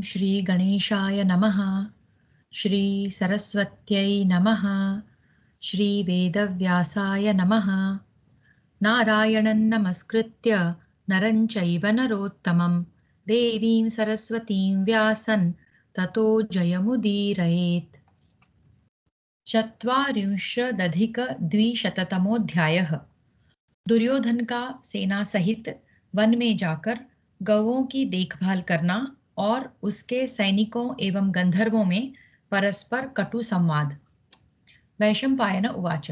श्री गणेशाय नमः। श्री सरस्वत्यै नमः। श्री वेदव्यासाय नमः। नारायणं नमस्कृत्य नरं चैव नरोत्तमं देवीं सरस्वतीं व्यासं ततो जयमुदीरयेत्। चत्वारिंशदधिकद्विशततमोऽध्यायः। दुर्योधन का सेना सहित वन में जाकर गौओं की देखभाल करना और उसके सैनिकों एवं गंधर्वों में परस्पर कटु संवाद। वैशंपायन उवाच।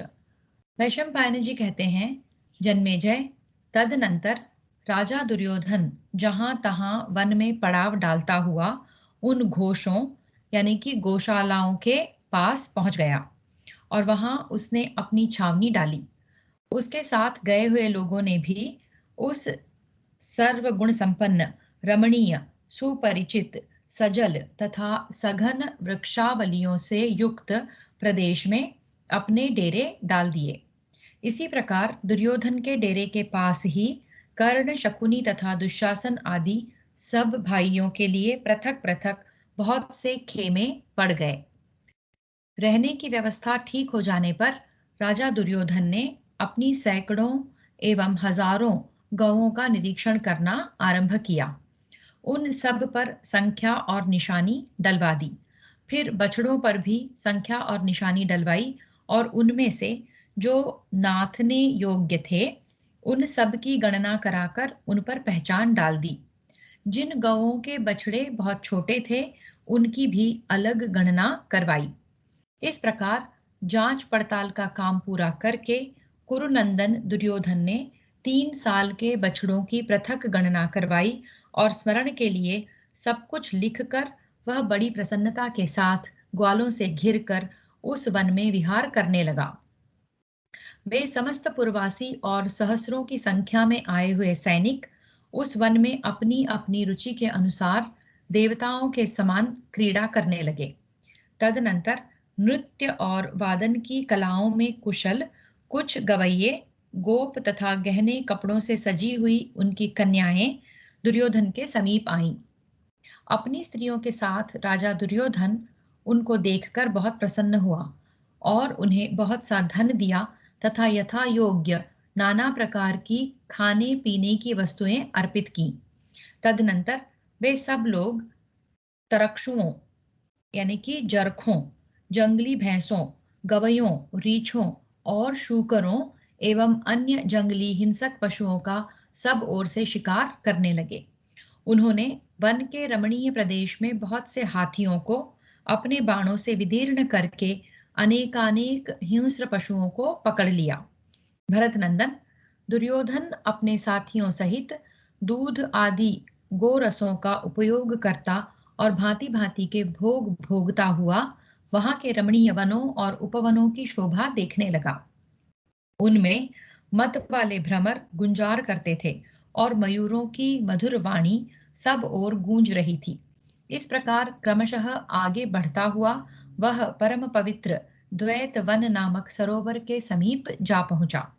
वैशंपायन जी कहते हैं, जन्मेजय, तदनंतर राजा दुर्योधन जहां तहां वन में पड़ाव डालता हुआ उन घोषों यानी कि गौशालाओं के पास पहुंच गया और वहां उसने अपनी छावनी डाली। उसके साथ गए हुए लोगों ने भी उस सर्वगुण संपन्न, रमणीय, सुपरिचित, सजल तथा सघन वृक्षावलियों से युक्त प्रदेश में अपने डेरे डाल दिए। इसी प्रकार दुर्योधन के डेरे के पास ही कर्ण, शकुनी तथा दुशासन आदि सब भाइयों के लिए पृथक पृथक बहुत से खेमे पड़ गए। रहने की व्यवस्था ठीक हो जाने पर राजा दुर्योधन ने अपनी सैकड़ों एवं हजारों गौओं का निरीक्षण करना आरंभ किया। उन सब पर संख्या और निशानी डलवा दी। फिर बछड़ों पर भी संख्या और निशानी डलवाई और उनमें से जो नाथने योग्य थे उन सब की गणना कराकर उन पर पहचान डाल दी। जिन गौओं के बछड़े बहुत छोटे थे उनकी भी अलग गणना करवाई। इस प्रकार जांच पड़ताल का काम पूरा करके कुरुनंदन दुर्योधन ने 3 साल के बछड़ों की पृथक गणना करवाई और स्मरण के लिए सब कुछ लिखकर वह बड़ी प्रसन्नता के साथ ग्वालों से घिरकर उस वन में विहार करने लगा। वे समस्त पुरवासी और सहस्रों की संख्या में आए हुए सैनिक उस वन में अपनी अपनी रुचि के अनुसार देवताओं के समान क्रीड़ा करने लगे। तदनंतर नृत्य और वादन की कलाओं में कुशल कुछ गवैये, गोप तथा गहने कपड़ों से सजी हुई उनकी कन्याएं दुर्योधन के समीप आईं। अपनी स्त्रियों के साथ राजा दुर्योधन उनको देखकर बहुत प्रसन्न हुआ और उन्हें बहुत सा धन दिया तथा यथा योग्य नाना प्रकार की खाने पीने की वस्तुएं अर्पित की। तदनंतर वे सब लोग तरक्षुओं यानी कि जरखों, जंगली भैंसों, गवैयों, रीछों और शूकरों एवं अन्य जंगली हिंसक पशुओं का सब ओर से शिकार करने लगे। उन्होंने वन के रमणीय प्रदेश में बहुत से हाथियों को अपने बाणों से विदीर्ण करके अनेकानेक हिंस्र पशुओं को पकड़ लिया। भरत नंदन, दुर्योधन अपने साथियों सहित दूध आदि गोरसों का उपयोग करता और भांति भांति के भोग भोगता हुआ वहां के रमणीय वनों और उपवनों की शोभा देखने लगा। उनमें मत वाले भ्रमर गुंजार करते थे और मयूरों की मधुर वाणी सब ओर गूंज रही थी। इस प्रकार क्रमशः आगे बढ़ता हुआ वह परम पवित्र द्वैत वन नामक सरोवर के समीप जा पहुंचा।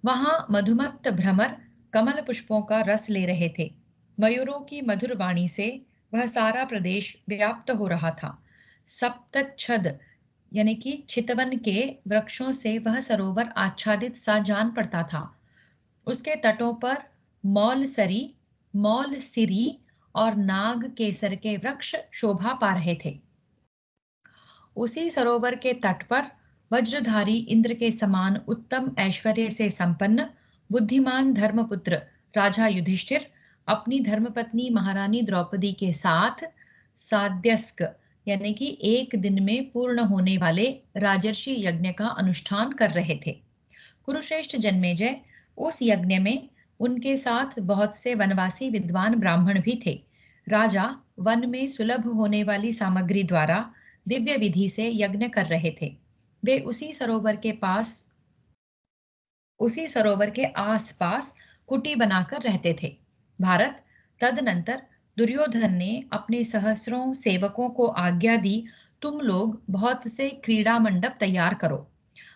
वहां मधुमत्त भ्रमर कमल पुष्पों का रस ले रहे थे। मयूरों की मधुर वाणी से वह सारा प्रदेश व्याप्त हो रहा था। सप्तच्छद यानी कि चितवन के वृक्षों से वह सरोवर आच्छादित सा जान पड़ता था। उसके तटों पर मौलसरी, मौलसिरी और नाग केसर के वृक्ष शोभा पा रहे थे। उसी सरोवर के तट पर वज्रधारी इंद्र के समान उत्तम ऐश्वर्य से संपन्न बुद्धिमान धर्मपुत्र राजा युधिष्ठिर अपनी धर्मपत्नी महारानी द्रौपदी के साथ साध्यस्क यानी कि एक दिन में पूर्ण होने वाले राजर्षि यज्ञ का अनुष्ठान कर रहे थे। कुरुश्रेष्ठ जन्मेजय, उस यज्ञ में उनके साथ बहुत से वनवासी विद्वान ब्राह्मण भी थे। राजा वन में सुलभ होने वाली सामग्री द्वारा दिव्य विधि से यज्ञ कर रहे थे। वे उसी सरोवर के आसपास कुटी बनाकर रहते थे। भारत, तदनंतर दुर्योधन ने अपने सहस्रों सेवकों को आज्ञा दी, तुम लोग बहुत से क्रीड़ा मंडप तैयार करो।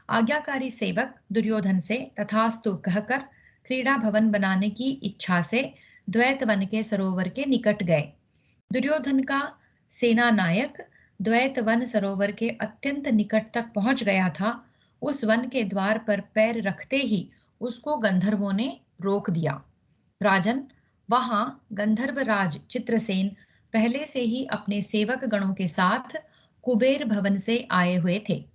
आज्ञाकारी सेवक दुर्योधन से तथास्तु कहकर क्रीड़ा भवन बनाने की इच्छा से द्वैत वन के सरोवर के निकट गए। दुर्योधन का सेना नायक द्वैत वन सरोवर के अत्यंत निकट तक पहुंच गया था। उस वन के द्वार पर पैर रखते ही उसको गंधर्वों ने रोक दिया। राजन, वहां गंधर्व राज चित्रसेन पहले से ही अपने सेवक गणों के साथ कुबेर भवन से आए हुए थे।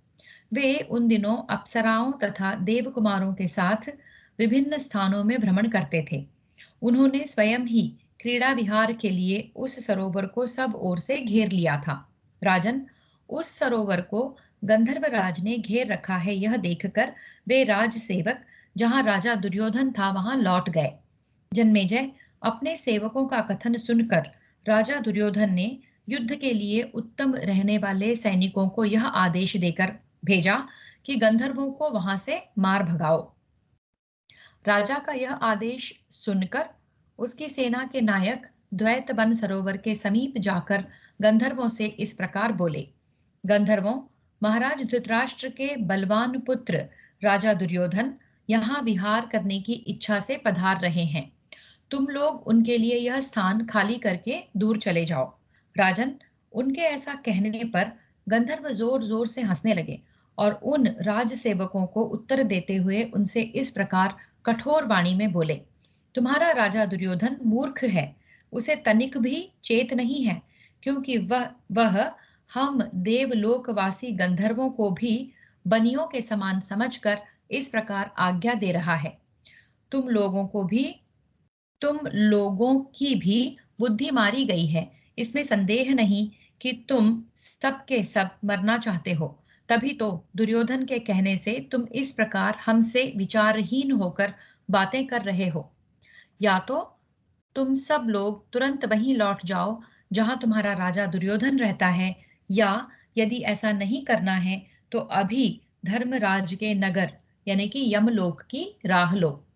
वे उन दिनों अप्सराओं तथा देवकुमारों के साथ विभिन्न स्थानों में भ्रमण करते थे। उन्होंने स्वयं ही क्रीड़ा विहार के लिए उस सरोवर को सब ओर से घेर लिया था। राजन, उस सरोवर को गंधर्व राज ने घेर रखा है, यह देखकर वे राज सेवक जहां राजा दुर्योधन था वहां लौट गए। जन्मेजय, अपने सेवकों का कथन सुनकर राजा दुर्योधन ने युद्ध के लिए उत्तम रहने वाले सैनिकों को यह आदेश देकर भेजा कि गंधर्वों को वहां से मार भगाओ। राजा का यह आदेश सुनकर उसकी सेना के नायक द्वैत वन सरोवर के समीप जाकर गंधर्वों से इस प्रकार बोले। गंधर्वों, महाराज धृतराष्ट्र के बलवान पुत्र राजा दुर्योधन यहाँ विहार करने की इच्छा से पधार रहे हैं। तुम लोग उनके लिए यह स्थान खाली करके दूर चले जाओ। राजन, उनके ऐसा कहने पर गंधर्व जोर जोर से हंसने लगे और उन राज सेवकों को उत्तर देते हुए उनसे इस प्रकार कठोर वाणी में बोले। तुम्हारा राजा दुर्योधन मूर्ख है, उसे तनिक भी चेत नहीं है, क्योंकि वह हम देवलोकवासी गंधर्वों को भी बनियों के समान समझकर इस प्रकार आज्ञा दे रहा है। तुम लोगों की भी बुद्धि मारी गई है, इसमें संदेह नहीं कि तुम सब के सब मरना चाहते हो। तभी तो दुर्योधन के कहने से तुम इस प्रकार हमसे विचारहीन होकर बातें कर रहे हो। या तो तुम सब लोग तुरंत वहीं लौट जाओ जहां तुम्हारा राजा दुर्योधन रहता है, या यदि ऐसा नहीं करना है तो अभी धर्मराज के नगर यानी कि यमलोक की राह लो।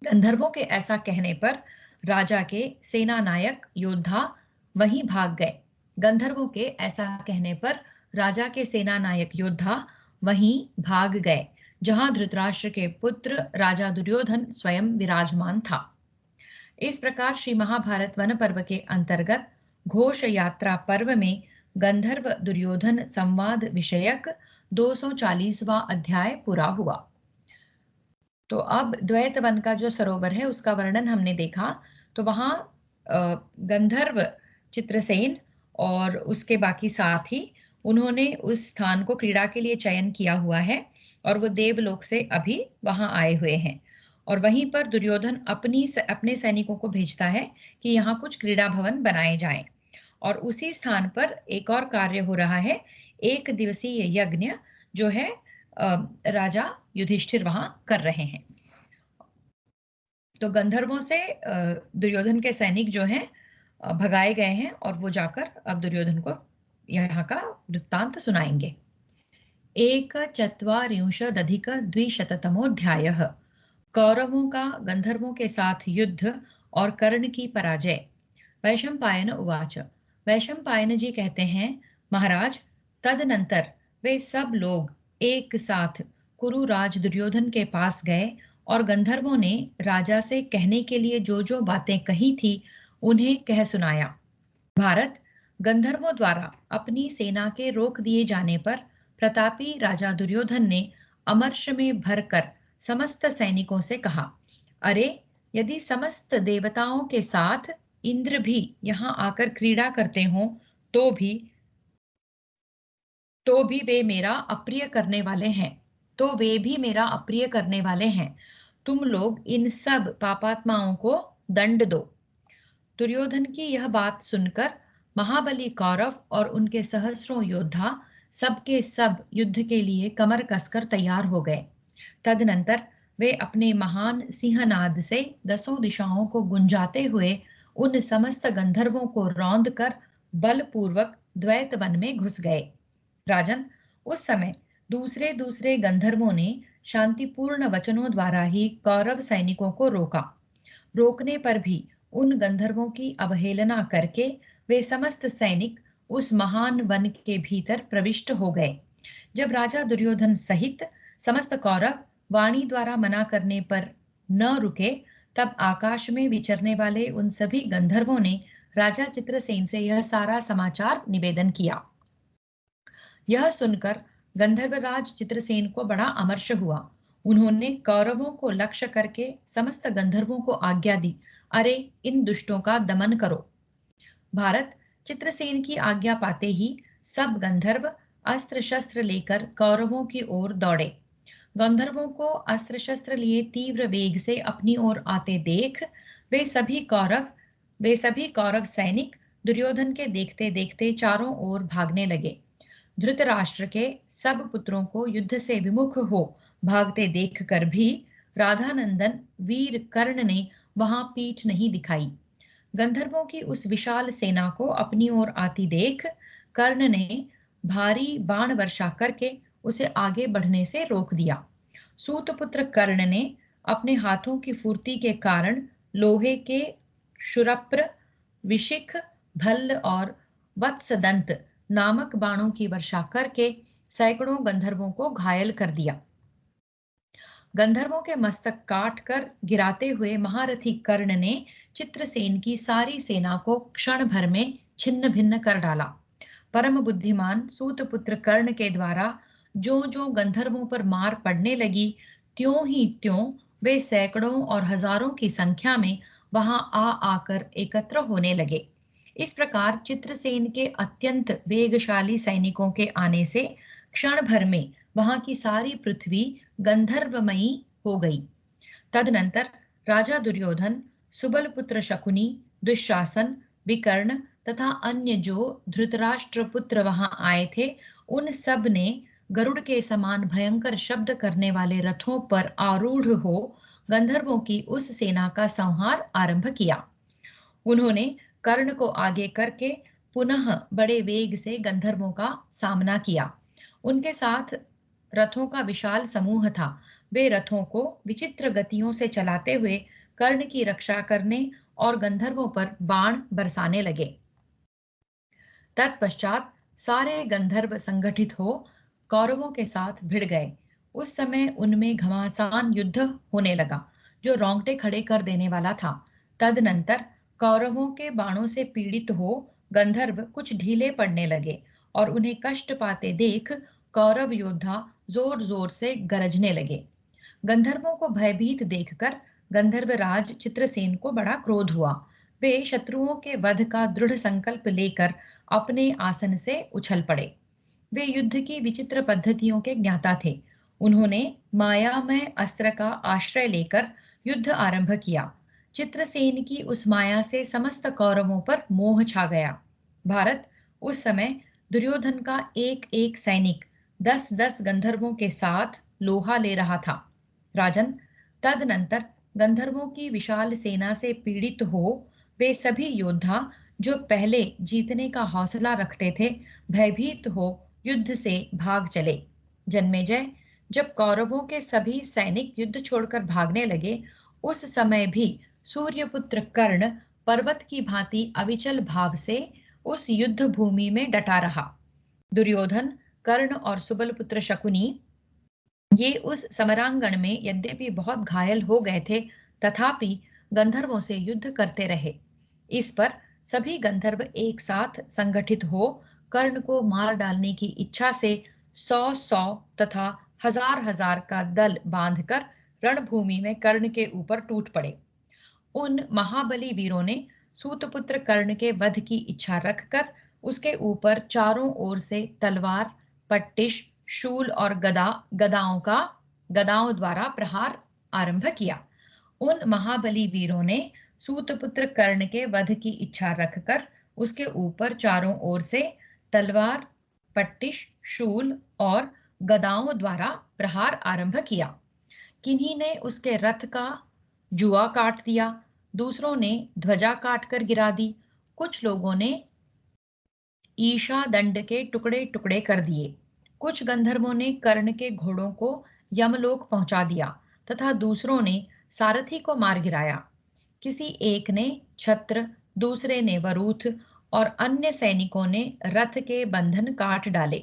गंधर्वों के ऐसा कहने पर राजा के सेना नायक योद्धा वहीं भाग गए। गंधर्वों के ऐसा कहने पर राजा के सेना नायक योद्धा वहीं भाग गए जहां धृतराष्ट्र के पुत्र राजा दुर्योधन स्वयं विराजमान था। इस प्रकार श्री महाभारत वन पर्व के अंतर्गत घोष यात्रा पर्व में गंधर्व दुर्योधन संवाद विषयक 240वां अध्याय पूरा हुआ। तो अब द्वैत वन का जो सरोवर है उसका वर्णन हमने देखा। तो वहां गंधर्व चित्रसेन और उसके बाकी साथी उन्होंने उस स्थान को क्रीड़ा के लिए चयन किया हुआ है और वो देवलोक से अभी वहां आए हुए हैं। और वहीं पर दुर्योधन अपने सैनिकों को भेजता है कि यहाँ कुछ क्रीड़ा भवन बनाए जाएं। और उसी स्थान पर एक और कार्य हो रहा है, 1 दिवसीय यज्ञ जो है राजा युधिष्ठिर वहां कर रहे हैं। तो गंधर्वों से दुर्योधन के सैनिक जो हैं भगाए गए हैं और वो जाकर अब दुर्योधन को यहाँ का वृत्तांत सुनाएंगे। 1,चत्वारिंशदधिक-द्विशततमोऽध्यायः। कौरवों का गंधर्वों के साथ युद्ध और कर्ण की पराजय। वैशंपायन उवाच। वैशंपायन जी कहते हैं, महाराज, तदनंतर वे सब लोग एक साथ कुरुराज दुर्योधन के पास गए और गंधर्वों ने राजा से कहने के लिए जो जो बातें कही थी उन्हें कह सुनाया। भारत, गंधर्वों द्वारा अपनी सेना के रोक दिए जाने पर प्रतापी राजा दुर्योधन ने अमर्ष में भरकर समस्त सैनिकों से कहा, अरे, यदि समस्त देवताओं के साथ इंद्र भी यहाँ आकर क्रीड़ा करते हों तो भी वे मेरा अप्रिय करने वाले हैं। तुम लोग इन सब पापात्माओं को दंड दो। दुर्योधन की यह बात सुनकर महाबली कौरव और उनके सहस्रों योद्धा सबके सब युद्ध के लिए कमर कसकर तैयार हो गए। तदनंतर वे अपने महान सिंहनाद से 10 दिशाओं को गुंजाते हुए उन समस्त गंधर्वों को रौंद कर बलपूर्वक द्वैत वन में घुस गए। राजन, उस समय दूसरे दूसरे गंधर्वों ने शांतिपूर्ण वचनों द्वारा ही कौरव सैनिकों को रोका। रोकने पर भी उन गंधर्वों की अवहेलना करके वे समस्त सैनिक उस महान वन के भीतर प्रविष्ट हो गए। जब राजा दुर्योधन सहित समस्त कौरव वाणी द्वारा मना करने पर न रुके, तब आकाश में विचरने वाले उन सभी गंधर्वों ने राजा चित्रसेन से यह सारा समाचार निवेदन किया। यह सुनकर गंधर्वराज चित्रसेन को बड़ा अमर्ष हुआ। उन्होंने कौरवों को लक्ष्य करके समस्त गंधर्वों को आज्ञा दी, अरे इन दुष्टों का दमन करो। भारत चित्रसेन की आज्ञा पाते ही सब गंधर्व अस्त्र शस्त्र लेकर कौरवों की ओर दौड़े। गंधर्वों को अस्त्र शस्त्र लिए तीव्र वेग से अपनी ओर आते देख वे सभी कौरव सैनिक दुर्योधन के देखते देखते चारों ओर भागने लगे। धृतराष्ट्र के सब पुत्रों को युद्ध से विमुख हो भागते देखकर भी राधानंदन वीर कर्ण ने वहां पीठ नहीं दिखाई। गंधर्वों की उस विशाल सेना को अपनी ओर आती देख कर्ण ने भारी बाण वर्षा करके उसे आगे बढ़ने से रोक दिया। सूतपुत्र कर्ण ने अपने हाथों की फुर्ती के कारण लोहे के शुरप्र, विशिख, भल्ल और वत्सदंत नामक बाणों की वर्षा करके सैकड़ों गंधर्वों को घायल कर दिया। गंधर्वों के मस्तक काट कर गिराते हुए महारथी कर्ण ने चित्रसेन की सारी सेना को क्षण भर में छिन्न भिन्न कर डाला। परम बुद्धिमान सूतपुत्र कर्ण के द्वारा जो जो गंधर्वों पर मार पड़ने लगी, त्यों ही त्यों वे सैकड़ों और हजारों की संख्या में वहां आ आकर एकत्र होने लगे। इस प्रकार चित्रसेन के अत्यंत वेगशाली सैनिकों के आने से क्षण भर में वहां की सारी पृथ्वी गंधर्वमयी हो गई। तदनंतर राजा दुर्योधन, सुबलपुत्र शकुनी, दुशासन, विकर्ण तथा अन्य जो धृतराष्ट्र पुत्र वहां आए थे, उन सब ने गरुड़ के समान भयंकर शब्द करने वाले रथों पर आरूढ़ हो गंधर्वों की उस सेना का संहार आरंभ किया। उन्होंने कर्ण को आगे करके पुनः बड़े वेग से गंधर्वों का सामना किया। उनके साथ रथों का विशाल समूह था। वे रथों को विचित्र गतियों से चलाते हुए कर्ण की रक्षा करने और गंधर्वों पर बाण बरसाने लगे। तत्पश्चात सारे गंधर्व संगठित हो कौरवों के साथ भिड़ गए। उस समय उनमें घमासान युद्ध होने लगा जो रोंगटे खड़े कर देने वाला था। तदनंतर कौरवों के बाणों से पीड़ित हो गंधर्व कुछ ढीले पड़ने लगे और उन्हें कष्ट पाते देख कौरव योद्धा जोर जोर से गरजने लगे। गंधर्वों को भयभीत देखकर गंधर्वराज चित्रसेन को बड़ा क्रोध हुआ। वे शत्रुओं के वध का दृढ़ संकल्प लेकर अपने आसन से उछल पड़े। वे युद्ध की विचित्र पद्धतियों के ज्ञाता थे। उन्होंने मायामय अस्त्र का आश्रय लेकर युद्ध आरंभ किया। चित्रसेन की उस माया से समस्त कौरवों पर मोह छा गया। भारत उस समय दुर्योधन का एक एक सैनिक 10-10 गंधर्वों के साथ लोहा ले रहा था। राजन, तदनंतर गंधर्वों की विशाल सेना से पीड़ित हो वे सभी योद्धा जो पहले जीतने का हौसला रखते थे, भयभीत हो युद्ध से भाग चले। जन्मेजय, जब कौरवों के सभी सैनिक युद्ध छोड़कर भागने लगे, उस समय भी सूर्यपुत्र कर्ण पर्वत की भांति अविचल भाव से उस युद्ध भूमि में डटा रहा। दुर्योधन, कर्ण और सुबलपुत्र शकुनी ये उस समरांगण में यद्यपि बहुत घायल हो गए थे, तथापि गंधर्वों से युद्ध करते रहे। इस पर सभी गंधर्व एक साथ संगठित हो कर्ण को मार डालने की इच्छा से 100-100 तथा 1000-1000 का दल बांधकर रणभूमि में कर्ण के ऊपर टूट पड़े। उन महाबली वीरों ने सूतपुत्र कर्ण के वध की इच्छा रखकर उसके ऊपर चारों ओर से तलवार, पट्टिश, शूल और गदाओं द्वारा प्रहार आरंभ किया। उन महाबली वीरों ने सूतपुत्र कर्ण के वध की इच्छा रखकर उसके ऊपर चारों ओर से तलवार, पट्टिश, शूल और गदाओं द्वारा प्रहार आरंभ किया। किन्हीं ने उसके रथ का जुआ काट दिया, दूसरों ने ध्वजा काटकर गिरा दी, कुछ लोगों ने ईशा दंड के टुकड़े टुकड़े कर दिए। कुछ गंधर्वों ने कर्ण के घोड़ों को यमलोक पहुंचा दिया तथा दूसरों ने सारथी को मार गिराया। किसी एक ने छत्र, दूसरे ने वरूथ और अन्य सैनिकों ने रथ के बंधन काट डाले।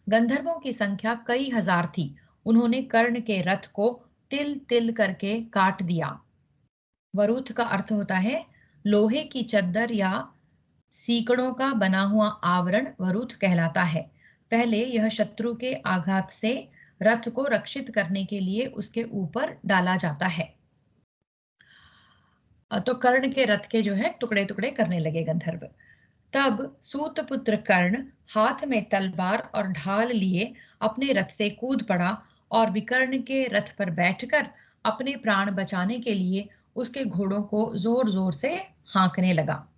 गंधर्वों की संख्या कई हजार थी। उन्होंने कर्ण के रथ को तिल तिल करके काट दिया। वरूथ का अर्थ होता है लोहे की चद्दर या सीकड़ों का बना हुआ आवरण वरुथ कहलाता है। पहले यह शत्रु के आघात से रथ को रक्षित करने के लिए उसके ऊपर डाला जाता है। तो कर्ण के रथ के जो है टुकड़े टुकड़े करने लगे गंधर्व। तब सूतपुत्र कर्ण हाथ में तलवार और ढाल लिए अपने रथ से कूद पड़ा और विकर्ण के रथ पर बैठकर अपने प्राण बचाने के लिए उसके घोड़ों को जोर जोर से हाँकने लगा।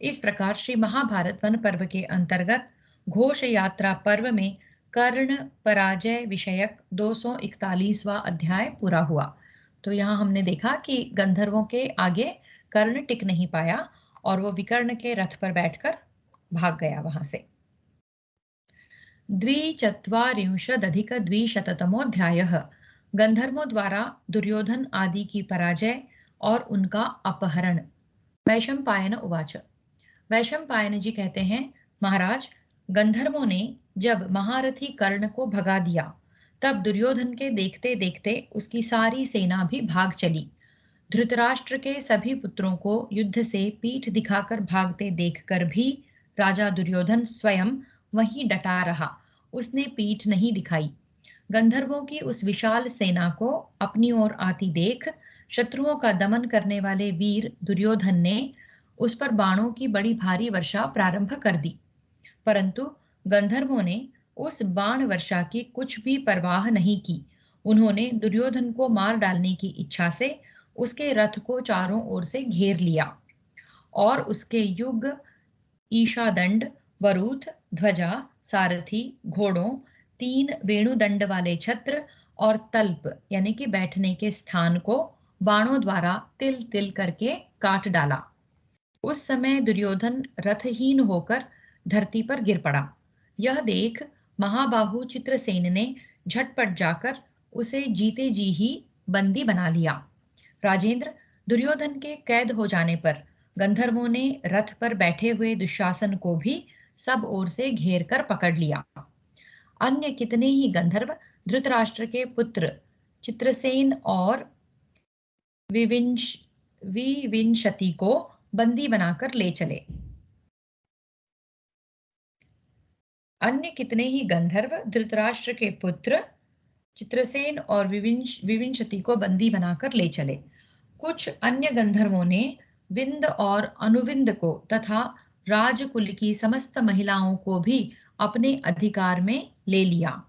इस प्रकार श्री महाभारत वन पर्व के अंतर्गत घोष यात्रा पर्व में कर्ण पराजय विषयक 241वां अध्याय पूरा हुआ। तो यहाँ हमने देखा कि गंधर्वों के आगे कर्ण टिक नहीं पाया और वो विकर्ण के रथ पर बैठकर भाग गया वहां से। 2,450 गंधर्वों द्वारा दुर्योधन आदि की पराजय और उनका अपहरण। वैशंपायन उवाच। वैशंपायन जी कहते हैं, महाराज, गंधर्वों ने जब महारथी कर्ण को भगा दिया तब दुर्योधन के देखते देखते उसकी सारी सेना भी भाग चली। धृतराष्ट्र के सभी पुत्रों को युद्ध से पीठ दिखाकर भागते देखकर भी राजा दुर्योधन स्वयं वहीं डटा रहा, उसने पीठ नहीं दिखाई। गंधर्वों की उस विशाल सेना को अपनी ओर आती देख शत्रुओं का दमन करने वाले वीर दुर्योधन ने उस पर बाणों की बड़ी भारी वर्षा प्रारंभ कर दी, परंतु गंधर्वों ने उस बाण वर्षा की कुछ भी परवाह नहीं की। उन्होंने दुर्योधन को मार डालने की इच्छा से उसके रथ को चारों ओर से घेर लिया और उसके युग, ईशादंड, वरूथ, ध्वजा, सारथी, घोड़ों, 3 वेणुदंड वाले छत्र और तल्प यानी कि बैठने के स्थान को बाणों द्वारा तिल तिल करके काट डाला। उस समय दुर्योधन रथहीन होकर धरती पर गिर पड़ा। यह देख महाबाहु चित्रसेन ने झटपट जाकर उसे जीते जी ही बंदी बना लिया। राजेंद्र, दुर्योधन के कैद हो जाने पर गंधर्वों ने रथ पर बैठे हुए दुशासन को भी सब ओर से घेर कर पकड़ लिया। अन्य कितने ही गंधर्व धृतराष्ट्र के पुत्र चित्रसेन और विविंशति को बंदी बनाकर ले चले। अन्य कितने ही गंधर्व धृतराष्ट्र के पुत्र चित्रसेन और विविंशति को बंदी बनाकर ले चले। कुछ अन्य गंधर्वों ने विंद और अनुविंद को तथा राजकुल की समस्त महिलाओं को भी अपने अधिकार में ले लिया।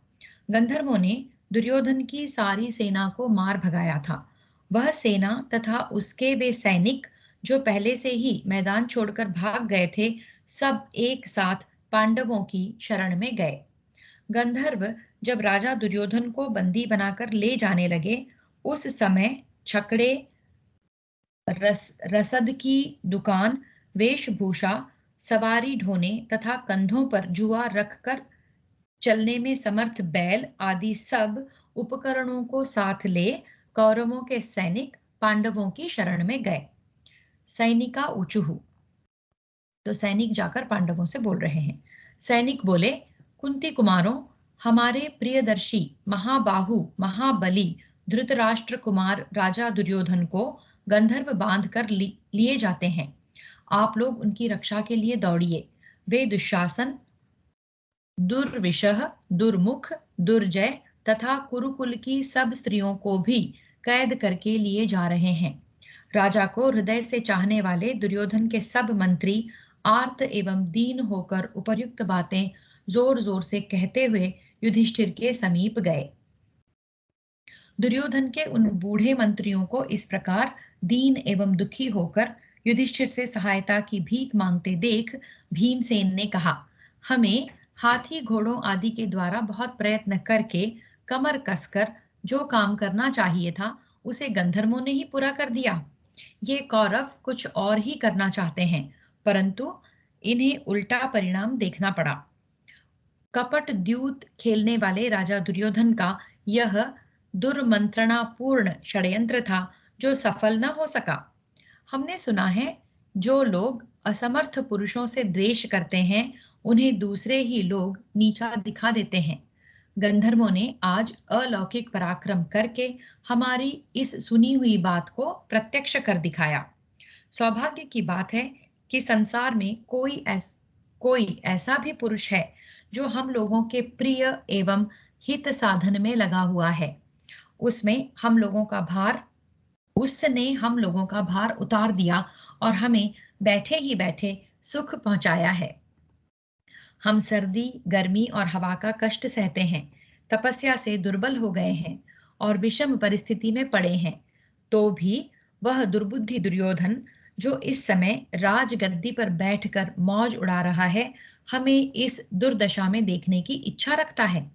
गंधर्वों ने दुर्योधन की सारी सेना को मार भगाया था। वह सेना तथा उसके वे सैनिक जो पहले से ही मैदान छोड़कर भाग गए थे, सब एक साथ पांडवों की शरण में गए। गंधर्व जब राजा दुर्योधन को बंदी बनाकर ले जाने लगे, उस समय छकड़े, रसद की दुकान, वेशभूषा, सवारी ढोने तथा कंधों पर जुआ रखकर चलने में समर्थ बैल आदि सब उपकरणों को साथ ले कौरवों के सैनिक पांडवों की शरण में गए। सैनिका ऊचुहु, तो सैनिक जाकर पांडवों से बोल रहे हैं। सैनिक बोले, कुंती कुमारों, हमारे प्रियदर्शी महाबाहु महाबली धृतराष्ट्र कुमार राजा दुर्योधन को गंधर्व बांध कर लिए जाते हैं। आप लोग उनकी रक्षा के लिए दौड़िए। वे दुशासन, दुर्विशह, दुर्मुख, दुर्जय तथा कुरुकुल की सब स्त्रियों को भी कैद करके लिए जा रहे हैं। राजा को हृदय से चाहने वाले दुर्योधन के सब मंत्री आर्त एवं दीन होकर उपर्युक्त बातें जोर जोर से कहते हुए युधिष्ठिर के समीप गए। दुर्योधन के उन बूढ़े मंत्रियों को इस प्रकार दीन एवं दुखी होकर युधिष्ठिर से सहायता की भीख मांगते देख भीमसेन ने कहा, हमें हाथी घोड़ों आदि के द्वारा बहुत प्रयत्न करके कमर कसकर जो काम करना चाहिए था उसे गंधर्वों ने ही पूरा कर दिया। ये कौरव कुछ और ही करना चाहते हैं, परंतु इन्हें उल्टा परिणाम देखना पड़ा। कपट द्यूत खेलने वाले राजा दुर्योधन का यह दुर्मंत्रणापूर्ण षड्यंत्र था जो सफल न हो सका। हमने सुना है, जो लोग असमर्थ पुरुषों से द्वेष करते हैं उन्हें दूसरे ही लोग नीचा दिखा देते हैं। गंधर्वों ने आज अलौकिक पराक्रम करके हमारी इस सुनी हुई बात को प्रत्यक्ष कर दिखाया। सौभाग्य की बात है कि संसार में कोई ऐसा भी पुरुष है जो हम लोगों के प्रिय एवं हित साधन में लगा हुआ है। उसने हम लोगों का भार उतार दिया और हमें बैठे ही बैठे सुख पहुंचाया है। हम सर्दी, गर्मी और हवा का कष्ट सहते हैं, तपस्या से दुर्बल हो गए हैं और विषम परिस्थिति में पड़े हैं। तो भी वह दुर्बुद्धि दुर्योधन, जो इस समय राजगद्दी पर बैठकर मौज उड़ा रहा है, हमें इस दुर्दशा में देखने की इच्छा रखता है।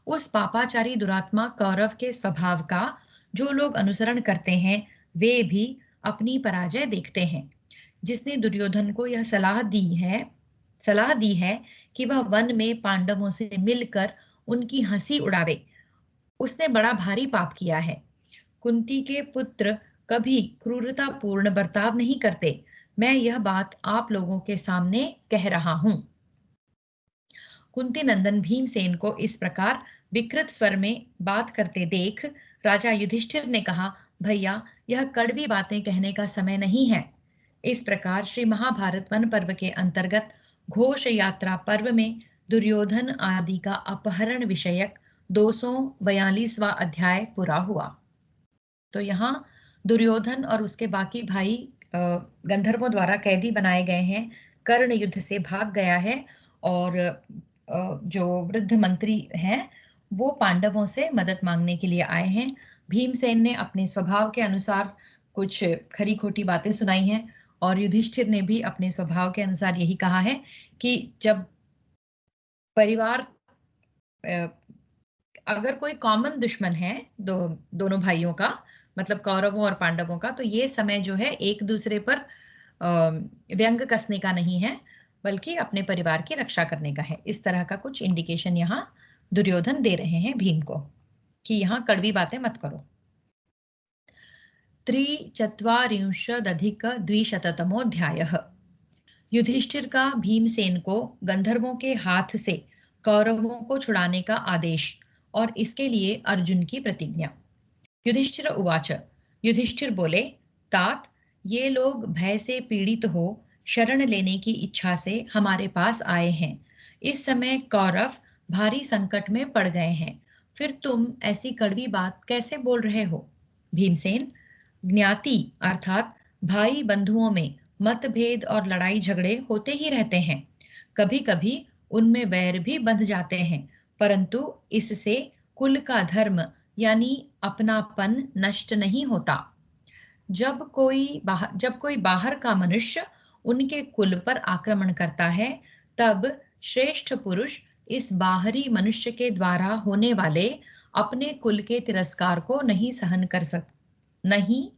उस पापाचारी दुरात्मा कौरव के स्वभाव का जो लोग अनुसरण करते हैं, वे भी अपनी पराजय देखते हैं। जिसने दुर्योधन को यह सलाह दी है कि वह वन में पांडवों से मिलकर उनकी हंसी उड़ावे, उसने बड़ा भारी पाप किया है। कुंती के पुत्र कभी क्रूरतापूर्ण बर्ताव नहीं करते। मैं यह बात आप लोगों के सामने कह रहा हूं। कुंती नंदन भीमसेन को इस प्रकार विकृत स्वर में बात करते देख राजा युधिष्ठिर ने कहा, भैया, यह कड़वी बातें कहने का समय नहीं है। इस प्रकार श्री महाभारत वन पर्व के अंतर्गत घोष यात्रा पर्व में दुर्योधन आदि का अपहरण विषयक 242वां अध्याय पूरा हुआ। तो यहाँ दुर्योधन और उसके बाकी भाई गंधर्वों द्वारा कैदी बनाए गए हैं। कर्ण युद्ध से भाग गया है और जो वृद्ध मंत्री हैं वो पांडवों से मदद मांगने के लिए आए हैं। भीमसेन ने अपने स्वभाव के अनुसार कुछ खरी खोटी बातें सुनाई हैं और युधिष्ठिर ने भी अपने स्वभाव के अनुसार यही कहा है कि जब परिवार अगर कोई कॉमन दुश्मन है दोनों भाइयों का, मतलब कौरवों और पांडवों का, तो ये समय जो है एक दूसरे पर व्यंग कसने का नहीं है, बल्कि अपने परिवार की रक्षा करने का है। इस तरह का कुछ इंडिकेशन यहाँ दुर्योधन दे रहे हैं भीम को कि यहाँ कड़वी बातें मत करो। 3,चत्वारिंशदधिक-द्विशततमोऽध्यायः। युधिष्ठिर का भीमसेन को गंधर्वों के हाथ से कौरवों को छुड़ाने का आदेश और इसके लिए अर्जुन की प्रतिज्ञा। युधिष्ठिर उवाच। युधिष्ठिर बोले, तात, ये लोग भय से पीड़ित हो शरण लेने की इच्छा से हमारे पास आए हैं। इस समय कौरव भारी संकट में पड़ गए हैं, फिर तुम ऐसी कड़वी बात कैसे बोल रहे हो? भीमसेन, ज्ञाति अर्थात भाई बंधुओं में मतभेद और लड़ाई झगड़े होते ही रहते हैं। कभी कभी उनमें वैर भी बंध जाते हैं, परंतु इससे कुल का धर्म यानी अपनापन नष्ट नहीं होता। जब कोई बाहर का मनुष्य उनके कुल पर आक्रमण करता है, तब श्रेष्ठ पुरुष इस बाहरी मनुष्य के द्वारा होने वाले अपने कुल के तिरस्कार को नहीं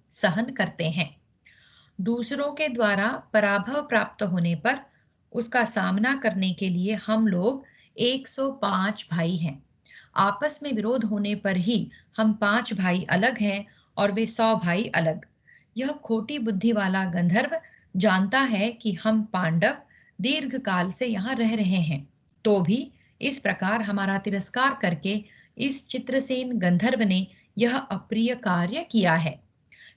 सहन करते हैं। दूसरों के द्वारा पराभव प्राप्त होने पर उसका सामना करने के लिए हम लोग 105 भाई हैं। आपस में विरोध होने पर ही हम 5 भाई अलग हैं और वे 100 भाई अलग। यह खोटी बुद्धि वाला गंधर्व जानता है कि हम पांडव दीर्घ काल से यहाँ रह रहे हैं, तो भी इस प्रकार हमारा तिरस्कार करके इस चित्रसेन गंधर्व ने यह अप्रिय कार्य किया है।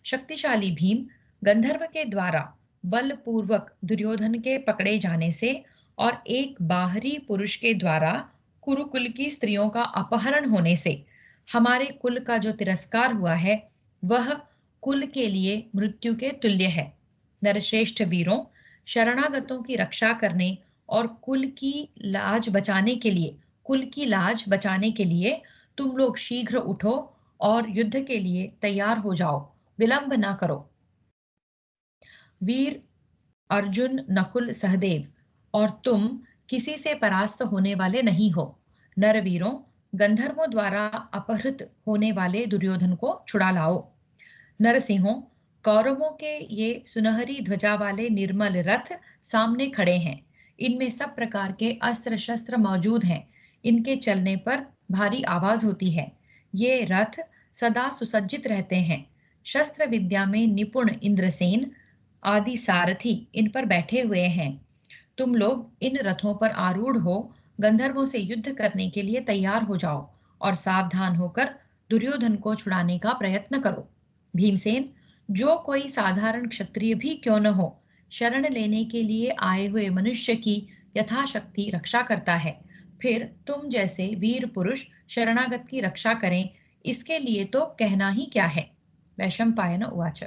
शक्तिशाली भीम गंधर्व के द्वारा बलपूर्वक दुर्योधन के पकड़े जाने से और एक बाहरी पुरुष के द्वारा कुरुकुल की स्त्रियों का अपहरण होने से हमारे कुल का जो तिरस्कार हुआ है, वह कुल के लिए मृत्यु के तुल्य है। नरश्रेष्ठ वीरों, शरणागतों की रक्षा करने और कुल की लाज बचाने के लिए तुम लोग शीघ्र उठो और युद्ध के लिए तैयार हो जाओ, विलंब ना करो। वीर अर्जुन, नकुल, सहदेव और तुम किसी से परास्त होने वाले नहीं हो। नरवीरों, गंधर्वों द्वारा अपहृत होने वाले दुर्योधन को छुड़ा लाओ। नरसिंहों, कौरवों के ये सुनहरी ध्वजा वाले निर्मल रथ सामने खड़े हैं। इनमें सब प्रकार के अस्त्र शस्त्र मौजूद हैं। इनके चलने पर भारी आवाज होती है। ये रथ सदा सुसज्जित रहते हैं। शस्त्र विद्या में निपुण इंद्रसेन आदि सारथी इन पर बैठे हुए हैं। तुम लोग इन रथों पर आरूढ़ हो गंधर्वों से युद्ध करने के लिए तैयार हो जाओ और सावधान होकर दुर्योधन को छुड़ाने का प्रयत्न करो। भीमसेन, जो कोई साधारण क्षत्रिय भी क्यों न हो, शरण लेने के लिए आए हुए मनुष्य की यथाशक्ति रक्षा करता है, फिर तुम जैसे वीर पुरुष शरणागत की रक्षा करें, इसके लिए तो कहना ही क्या है। वैशंपायन उवाच।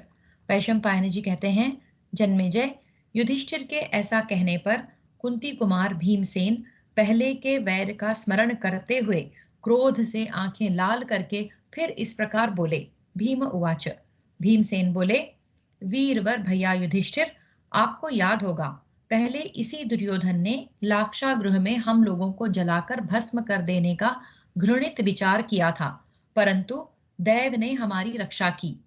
वैशंपायन जी कहते हैं, जन्मेजय, युधिष्ठिर के ऐसा कहने पर कुंती कुमार भीमसेन पहले के वैर का स्मरण करते हुए क्रोध से आंखें लाल करके फिर इस प्रकार बोले। भीम उवाच। भीमसेन बोले, वीरवर भैया युधिष्ठिर, आपको याद होगा पहले इसी दुर्योधन ने लाक्षागृह में हम लोगों को जलाकर भस्म कर देने का घृणित विचार किया था, परंतु दैव ने हमारी रक्षा की।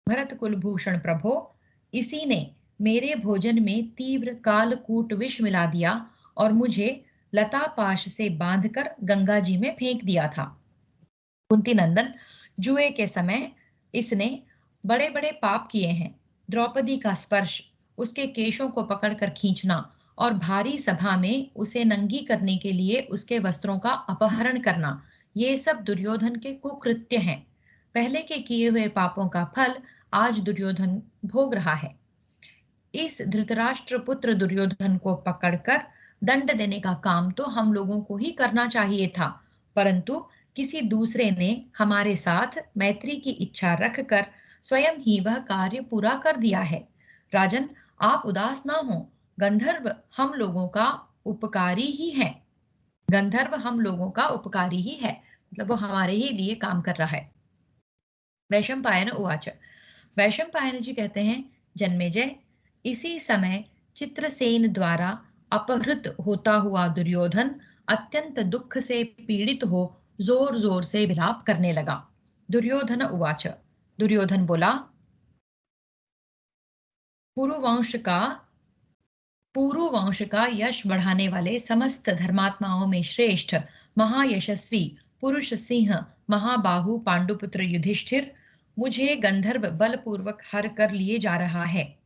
भरत कुलभूषण प्रभो, इसी ने मेरे भोजन में तीव्र कालकूट विष मिला दिया और मुझे लता पाश से बांधकर गंगा जी में फेंक दिया था। कुंती नंदन, जुए के समय इसने बड़े बड़े पाप किए हैं। द्रौपदी का स्पर्श, उसके केशों को पकड़कर खींचना और भारी सभा में उसे नंगी करने के लिए उसके वस्त्रों का अपहरण करना, ये सब दुर्योधन के कुकृत्य हैं। पहले के किए हुए पापों का फल आज दुर्योधन भोग रहा है। इस धृतराष्ट्र पुत्र दुर्योधन को पकड़कर दंड देने का काम तो हम लोगों को ही करना चाहिए था, परंतु किसी दूसरे ने हमारे साथ मैत्री की इच्छा रखकर स्वयं ही वह कार्य पूरा कर दिया है। राजन, आप उदास ना हो, गंधर्व हम लोगों का उपकारी ही है। गंधर्व हम लोगों का उपकारी ही है, मतलब वो हमारे ही लिए काम कर रहा है। वैशंपायन उवाच। वैशंपायन जी कहते हैं, जन्मेजय, इसी समय चित्रसेन द्वारा अपहृत होता हुआ दुर्योधन अत्यंत दुख से पीड़ित हो जोर जोर से विलाप करने लगा। दुर्योधन उवाच। दुर्योधन बोला, पुरुवंश का यश बढ़ाने वाले समस्त धर्मात्माओं में श्रेष्ठ महायशस्वी पुरुष सिंह महाबाहु पांडुपुत्र युधिष्ठिर मुझे गंधर्व बलपूर्वक हर कर लिए जा रहा है।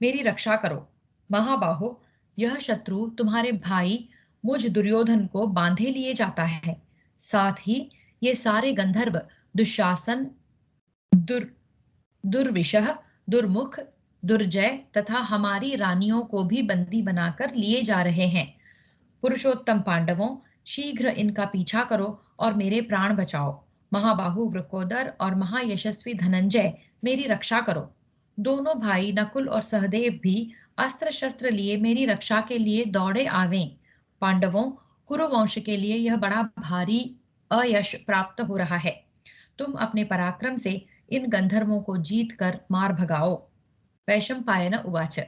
मेरी रक्षा करो। महाबाहो, यह शत्रु तुम्हारे भाई मुझ दुर्योधन को बांधे लिए जाता है। साथ ही ये सारे गंधर्व दुशासन, दुर दुर्विशह, दुर्मुख, दुर्जय तथा हमारी रानियों को भी बंदी बनाकर लिए जा रहे हैं। पुरुषोत्तम पांडवों, शीघ्र इनका पीछा करो और मेरे प्राण बचाओ। महाबाहु वृकोदर और महायशस्वी धनंजय, मेरी रक्षा करो। दोनों भाई नकुल और सहदेव भी अस्त्र शस्त्र लिए मेरी रक्षा के लिए दौड़े आवें। पांडवों, कुरुवंश के लिए यह बड़ा भारी अयश प्राप्त हो रहा है। तुम अपने पराक्रम से इन गंधर्वों को जीत कर मार भगाओ। वैशंपायन उवाच।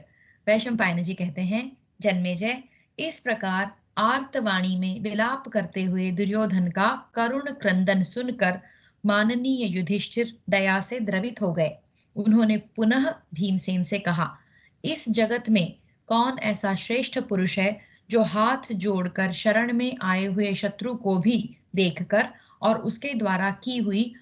वैशंपायन जी कहते हैं, जन्मेजय, इस प्रकार आर्तवाणी में विलाप करते हुए दुर्योधन का करुण क्रंदन सुनकर माननीय युधिष्ठिर दया से द्रवित हो गए। उन्होंने पुनः भीमसेन से कहा, इस जगत में कौन ऐसा श्रेष्ठ पुरुष है जो हाथ जोड़कर शरण में आए हुए शत्रु को भी देखकर और उसके द्वारा की हुई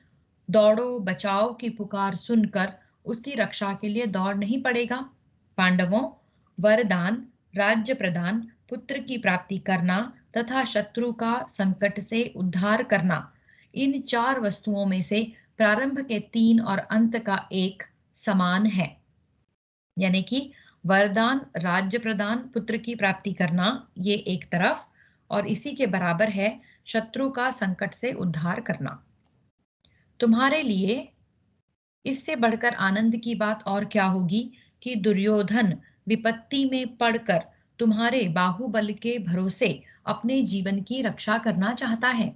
दौड़ो बचाओ की पुकार सुनकर उसकी रक्षा के लिए दौड़ नहीं पड़ेगा। पांडवों, वरदान, राज्य प्रदान, पुत्र की प्राप्ति करना तथा शत्रु का संकट से उद्धार करना, इन चार वस्तुओं में से प्रारंभ के 3 और अंत का 1 समान है। यानी कि वरदान, राज्य प्रदान, पुत्र की प्राप्ति करना, ये एक तरफ, और इसी के बराबर है शत्रु का संकट से उद्धार करना। तुम्हारे लिए इससे बढ़कर आनंद की बात और क्या होगी कि दुर्योधन विपत्ति में पड़कर तुम्हारे बाहुबल के भरोसे अपने जीवन की रक्षा करना चाहता है।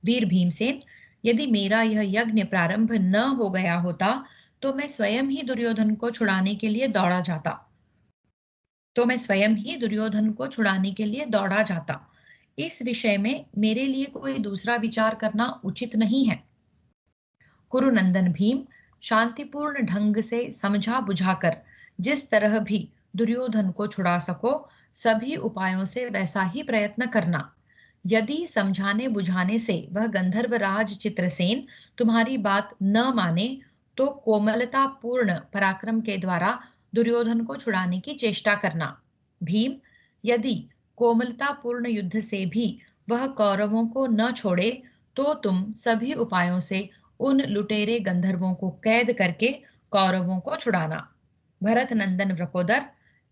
वीर भीमसेन, यदि मेरा यह यज्ञ प्रारंभ न हो गया होता तो मैं स्वयं ही दुर्योधन को छुड़ाने के लिए दौड़ा जाता। इस विषय में मेरे लिए कोई दूसरा विचार करना उचित नहीं है। कुरुनंदन भीम, शांतिपूर्ण ढंग से समझा बुझाकर जिस तरह भी दुर्योधन को छुड़ा सको, सभी उपायों से वैसा ही प्रयत्न करना। यदि समझाने बुझाने से वह गंधर्वराज चित्रसेन तुम्हारी बात न माने तो कोमलतापूर्ण पराक्रम के द्वारा दुर्योधन को छुड़ाने की चेष्टा करना। भीम, यदि कोमलतापूर्ण युद्ध से भी वह कौरवों को न छोड़े तो तुम सभी उपायों से उन लुटेरे गंधर्वों को कैद करके कौरवों को छुड़ाना। भरत नंदन वृकोदर,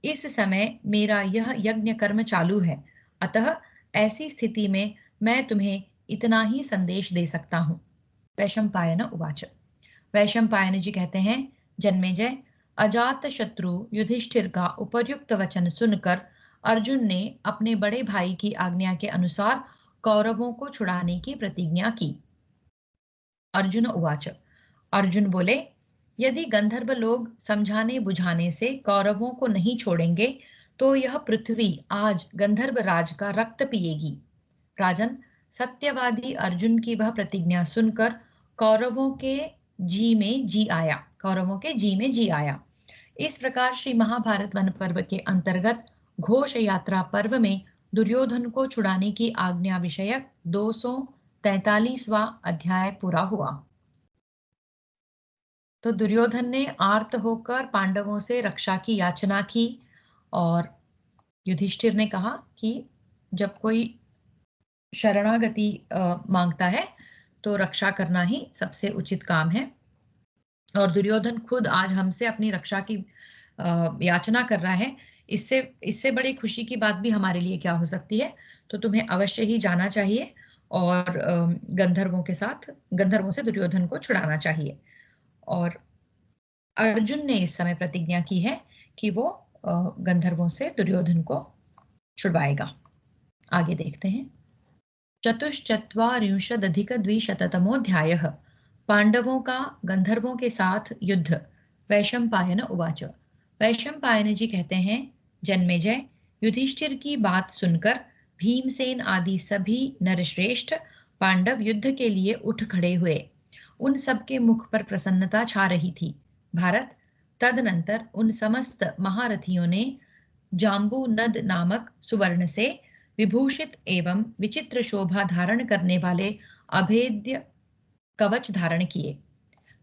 इस समय मेरा यह यज्ञ कर्म चालू है, अतः ऐसी स्थिति में मैं तुम्हें इतना ही संदेश दे सकता हूँ। वैशंपायन उवाच। वैशंपायन जी कहते हैं, जन्मेजय, अजात शत्रु युधिष्ठिर का उपर्युक्त वचन सुनकर अर्जुन ने अपने बड़े भाई की आज्ञा के अनुसार कौरवों को छुड़ाने की प्रतिज्ञा की। अर्जुन उवाच। अर्जुन बोले, यदि गंधर्व लोग समझाने बुझाने से कौरवों को नहीं छोड़ेंगे तो यह पृथ्वी आज गंधर्व राज का रक्त पिएगी। राजन, सत्यवादी अर्जुन की वह प्रतिज्ञा सुनकर कौरवों के जी में जी आया। इस प्रकार श्री महाभारत वन पर्व के अंतर्गत घोष यात्रा पर्व में दुर्योधन को छुड़ाने की आज्ञा विषयक 243वां अध्याय पूरा हुआ। तो दुर्योधन ने आर्त होकर पांडवों से रक्षा की याचना की और युधिष्ठिर ने कहा कि जब कोई शरणागति मांगता है तो रक्षा करना ही सबसे उचित काम है। और दुर्योधन खुद आज हमसे अपनी रक्षा की याचना कर रहा है। इससे बड़ी खुशी की बात भी हमारे लिए क्या हो सकती है। तो तुम्हें अवश्य ही जाना चाहिए और गंधर्वों से दुर्योधन को छुड़ाना चाहिए। और अर्जुन ने इस समय प्रतिज्ञा की है कि वो गंधर्वों से दुर्योधन को छुड़वाएगा। आगे देखते हैं। चतुश्चत्वारिंशदधिकद्विशततमोऽध्यायः। पांडवों का गंधर्वों के साथ युद्ध। वैशंपायन उवाच। वैशंपायन जी कहते हैं, जन्मेजय, युधिष्ठिर की बात सुनकर भीमसेन आदि सभी नरश्रेष्ठ पांडव युद्ध के लिए उठ खड़े हुए। उन सबके मुख पर प्रसन्नता छा रही थी। भारत, तदनंतर उन समस्त महारथियों ने जाम्बू नद नामक सुवर्ण से विभूषित एवं विचित्र शोभा धारण करने वाले अभेद्य कवच धारण किए।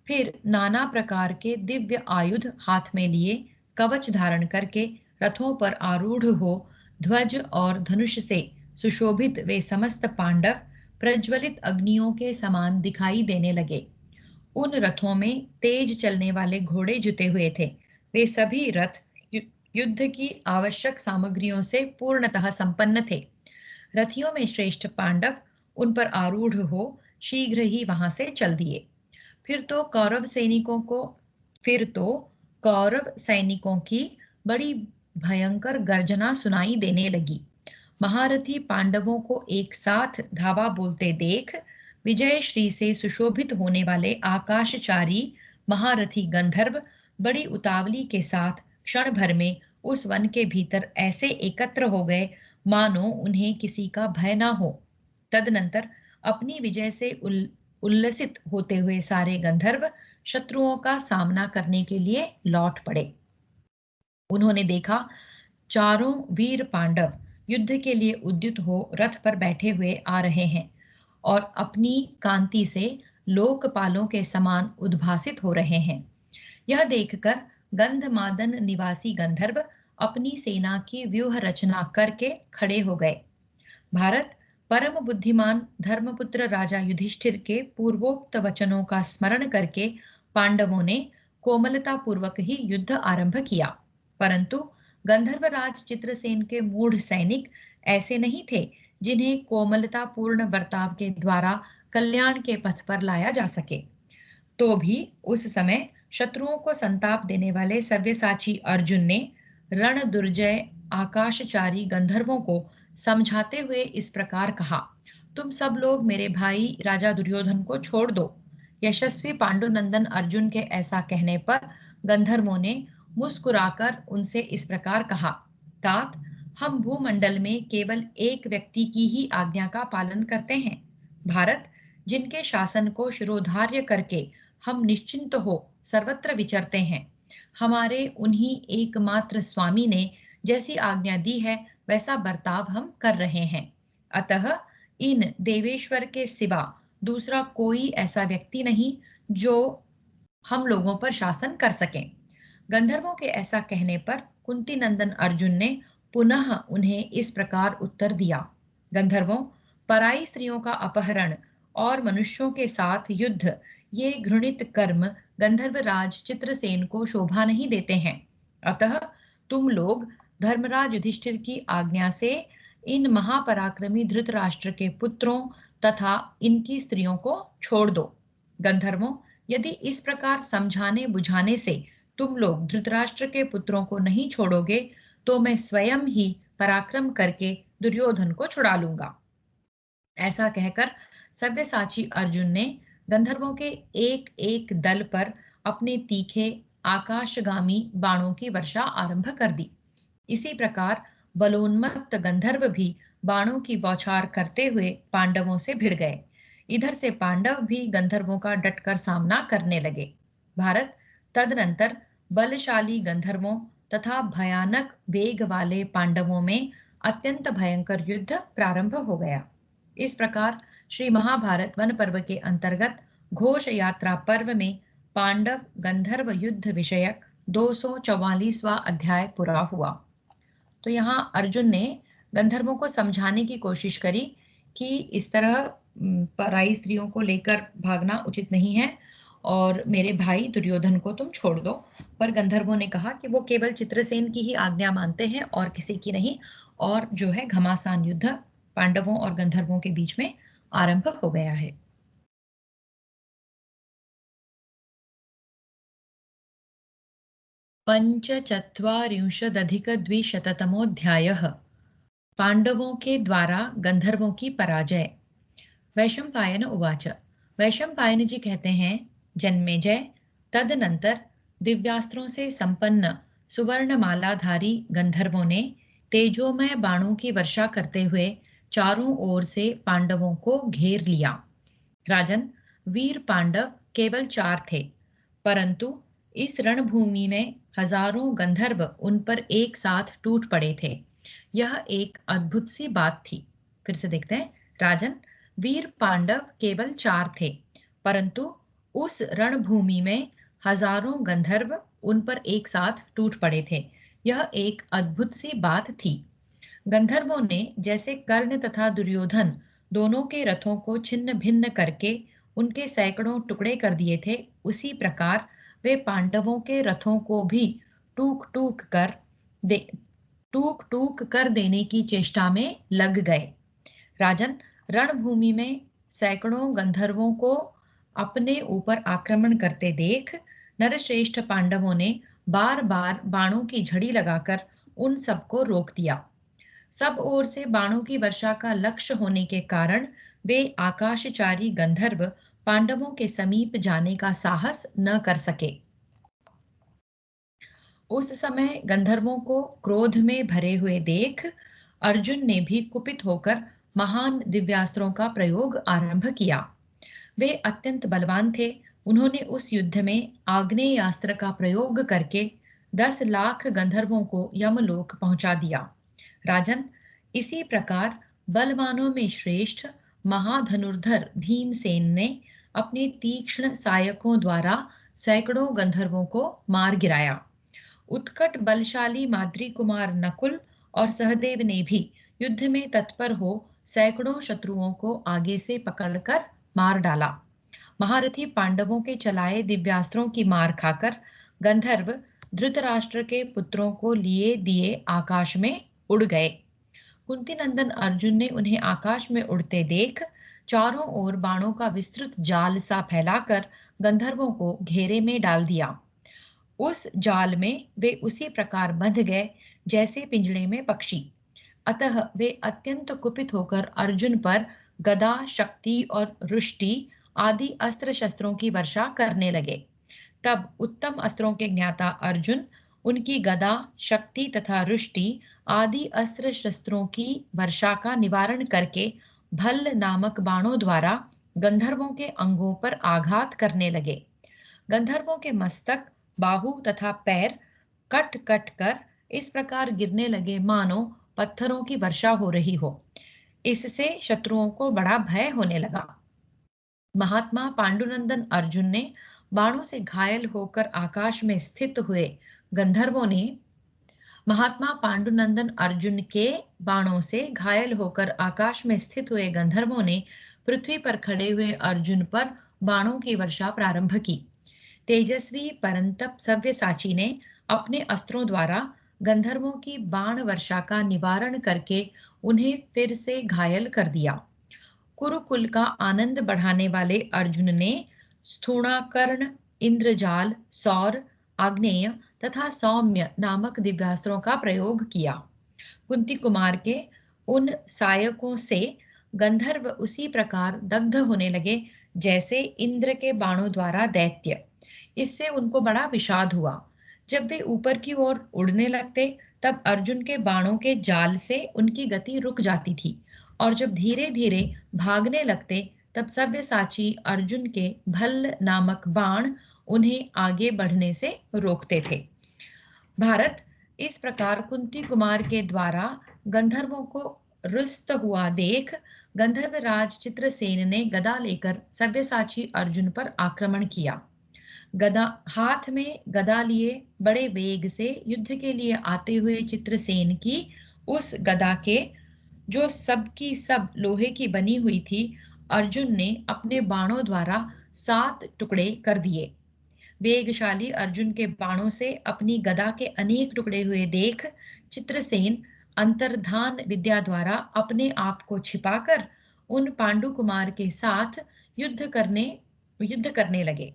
फिर नाना प्रकार के दिव्य आयुध हाथ में लिए कवच धारण करके रथों पर आरूढ़ हो ध्वज और धनुष से सुशोभित वे समस्त पांडव प्रज्वलित अग्नियों के समान दिखाई देने लगे। उन रथों में तेज चलने वाले घोड़े जुते हुए थे। वे सभी रथ युद्ध की आवश्यक सामग्रियों से पूर्णतः संपन्न थे। रथियों में श्रेष्ठ पांडव उन पर आरूढ़ हो शीघ्र ही वहां से चल दिए। फिर तो कौरव सैनिकों की बड़ी भयंकर गर्जना सुनाई देने लगी। महारथी पांडवों को एक साथ धावा बोलते देख विजय श्री से सुशोभित होने वाले आकाशचारी महारथी गंधर्व बड़ी उतावली के साथ क्षण भर में उस वन के भीतर ऐसे एकत्र हो गए मानो उन्हें किसी का भय न हो। तदनंतर अपनी विजय से उल्लसित होते हुए सारे गंधर्व शत्रुओं का सामना करने के लिए लौट पड़े। उन्होंने देखा चारों वीर पांडव युद्ध के लिए उद्युत हो रथ पर बैठे हुए आ रहे हैं और अपनी कांति से लोकपालों के समान उद्भासित हो रहे हैं। यह देखकर गंधमादन निवासी गंधर्व अपनी सेना की व्यूह रचना करके खड़े हो गए। भारत, परम बुद्धिमान धर्मपुत्र राजा युधिष्ठिर के पूर्वोक्त वचनों का स्मरण करके पांडवों ने कोमलता पूर्वक ही युद्ध आरंभ किया। परंतु गंधर्वराज चित्रसेन के मूढ़ सैनिक ऐसे नहीं थे जिन्हें कोमलता पूर्ण बर्ताव के द्वारा कल्याण के पथ पर लाया जा सके। तो भी उस समय शत्रुओं को संताप देने वाले सव्यसाची अर्जुन ने रण दुर्जय आकाशचारी गंधर्वों को समझाते हुए इस प्रकार कहा, तुम सब लोग मेरे भाई राजा दुर्योधन को छोड़ दो। यशस्वी पांडुनंदन अर्जुन के ऐसा कहने पर गंधर्वों ने मुस्कुराकर उनसे इस प्रकार कहा, तात, हम भूमंडल में केवल एक व्यक्ति की ही आज्ञा का पालन करते हैं। भारत, जिनके शासन को शिरोधार्य करके हम निश्चिंत हो सर्वत्र विचरते हैं। हमारे उन्हीं एकमात्र स्वामी ने जैसी आज्ञा दी है वैसा बर्ताव हम कर रहे हैं। अतः इन देवेश्वर के सिवा दूसरा कोई ऐसा व्यक्ति नहीं जो हम लोगों पर शासन कर सके। गंधर्वों के ऐसा कहने पर कुंती नंदन अर्जुन ने पुनः उन्हें इस प्रकार उत्तर दिया, गंधर्वों, पराई स्त्रियों का अपहरण और मनुष्यों के साथ युद्ध, ये घृणित कर्म गंधर्वराज चित्रसेन को शोभा नहीं देते हैं। अतः तुम लोग धर्मराज युधिष्ठिर की आज्ञा से इन महापराक्रमी धृतराष्ट्र के पुत्रों तथा इनकी स्त्रियों को छोड़ दो। गंधर्वों, यदि इस प्रकार समझाने बुझाने से तुम लोग धृतराष्ट्र के पुत्रों को नहीं छोड़ोगे तो मैं स्वयं ही पराक्रम करके दुर्योधन को छुड़ा लूंगा। ऐसा कहकर सव्यसाची अर्जुन ने गंधर्वों के एक एक दल पर अपने तीखे आकाशगामी बाणों की वर्षा आरंभ कर दी। इसी प्रकार बलोन्मत्त गंधर्व भी बाणों की बौछार करते हुए पांडवों से भिड़ गए। इधर से पांडव भी गंधर्वों का डटकर सामना करने लगे। भारत, तदनंतर बलशाली गंधर्वों तथा भयानक वेग वाले पांडवों में अत्यंत भयंकर युद्ध प्रारंभ हो गया। इस प्रकार श्री महाभारत वन पर्व के अंतर्गत घोष यात्रा पर्व में पांडव गंधर्व युद्ध विषयक 244वां अध्याय पूरा हुआ। तो यहाँ अर्जुन ने गंधर्वों को समझाने की कोशिश करी कि इस तरह पराई स्त्रियों को लेकर भागना उचित नहीं है और मेरे भाई दुर्योधन को तुम छोड़ दो। पर गंधर्वों ने कहा कि वो केवल चित्रसेन की ही आज्ञा मानते हैं और किसी की नहीं, और जो है घमासान युद्ध पांडवों और गंधर्वों के बीच में आरंभ हो गया है। पंचचत्वारिंशदधिकद्विशततमोऽध्यायः। पांडवों के द्वारा गंधर्वों की पराजय। वैशंपायन उवाच। वैशंपायन जी कहते हैं, जन्मेजय, तदनंतर दिव्यास्त्रों से संपन्न सुवर्णमालाधारी गंधर्वों ने तेजोमय बाणों की वर्षा करते हुए चारों ओर से पांडवों को घेर लिया। राजन, वीर पांडव केवल 4 थे, परंतु इस रणभूमि में हजारों गंधर्व उन पर एक साथ टूट पड़े थे। यह एक अद्भुत सी बात थी। फिर से देखते हैं। राजन, वीर पांडव केवल 4 थे, परंतु उस रणभूमि में हजारों गंधर्व उन पर एक साथ टूट पड़े थे। यह एक अद्भुत सी बात थी। गंधर्वों ने जैसे कर्ण तथा दुर्योधन दोनों के रथों को छिन्न भिन्न करके उनके सैकड़ों टुकड़े कर दिए थे, उसी प्रकार वे पांडवों के रथों को भी टूक टूक कर देने की चेष्टा में लग गए। राजन, रणभूमि में सैकड़ों गंधर्वों को अपने ऊपर आक्रमण करते देख नरश्रेष्ठ पांडवों ने बार बार बाणों की झड़ी लगाकर उन सबको रोक दिया। सब ओर से बाणों की वर्षा का लक्ष्य होने के कारण वे आकाशचारी गंधर्व पांडवों के समीप जाने का साहस न कर सके। उस समय गंधर्वों को क्रोध में भरे हुए देख अर्जुन ने भी कुपित होकर महान दिव्यास्त्रों का प्रयोग आरंभ किया। वे अत्यंत बलवान थे। उन्होंने उस युद्ध में आग्नेयास्त्र का प्रयोग करके 10 लाख गंधर्वों को यमलोक पहुंचा दिया। राजन, इसी प्रकार बलवानों में श्रेष्ठ महाधनुर्धर भीमसेन ने अपने तीक्ष्ण सायकों द्वारा सैकड़ों गंधर्वों को मार गिराया। उत्कट बलशाली माद्री कुमार नकुल और सहदेव ने भी युद्ध में तत्पर हो सैकड़ों शत्रुओं को आगे से पकड़कर मार डाला। महारथी पांडवों के चलाए दिव्यास्त्रों की मार खाकर गंधर्व धृतराष्ट्र के पुत्रों को लिए दिए आकाश में उड़ गए। कुंती नंदन अर्जुन ने उन्हें आकाश में उड़ते देख चारों ओर बाणों का विस्तृत जाल सा फैलाकर गंधर्वों को घेरे में डाल दिया। उस जाल में वे उसी प्रकार बंध गए जैसे पिंजड़े में पक्षी। अतः वे अत्यंत कुपित होकर अर्जुन पर गदा, शक्ति और रुष्टि आदि अस्त्र शस्त्रों की वर्षा करने लगे। तब उत्तम अस्त्रों के ज्ञाता अर्जुन उनकी गदा, शक्ति तथा रुष्टि आदि अस्त्र शस्त्रों की वर्षा का निवारण करके भल्ल नामक बाणों द्वारा गंधर्वों के अंगों पर आघात करने लगे। गंधर्वों के मस्तक, बाहु तथा पैर कट कट कर इस प्रकार गिरने लगे मानो पत्थरों की वर्षा हो रही हो। इससे शत्रुओं को बड़ा भय होने लगा। महात्मा पांडुनंदन अर्जुन ने बाणों से घायल होकर आकाश में स्थित हुए गंधर्वों ने महात्मा पांडुनंदन अर्जुन के बाणों से घायल होकर आकाश में स्थित हुए गंधर्वों ने पृथ्वी पर खड़े हुए अर्जुन पर बाणों की वर्षा प्रारंभ की। तेजस्वी परंतप सव्यसाची ने अपने अस्त्रों द्वारा गंधर्वों की बाण वर्षा का निवारण करके उन्हें फिर से घायल कर दिया। कुरुकुल का आनंद बढ़ाने वाले अर्जुन ने स्थूणाकर्ण, इंद्रजाल, सौर, आग्नेय तथा सौम्य नामक दिव्यास्त्रों का प्रयोग किया। कुंती कुमार के उन सायकों से गंधर्व उसी प्रकार दग्ध होने लगे जैसे इंद्र के बाणों द्वारा दैत्य। इससे उनको बड़ा विषाद हुआ। जब वे ऊपर की ओर उड़ने लगते तब अर्जुन के बाणों के जाल से उनकी गति रुक जाती थी और जब धीरे धीरे भागने लगते तब सब्यसाची अर्जुन के भल्ल नामक बाण उन्हें आगे बढ़ने से रोकते थे। भारत इस प्रकार कुंती कुमार के द्वारा गंधर्वों को रुष्ट हुआ देख गंधर्वराज चित्रसेन ने गदा लेकर सब्यसाची अर्जुन पर आक्रमण किया। गदा हाथ में गदा लिए बड़े वेग से युद्ध के लिए आते हुए चित्रसेन की उस गदा के जो सब की सब लोहे की बनी हुई थी, अर्जुन ने अपने बाणों द्वारा 7 टुकड़े कर दिए। वेगशाली अर्जुन के बाणों से अपनी गदा के अनेक टुकड़े हुए देख चित्रसेन अंतर्धान विद्या द्वारा अपने आप को छिपाकर उन पांडु कुमार के साथ युद्ध करने लगे।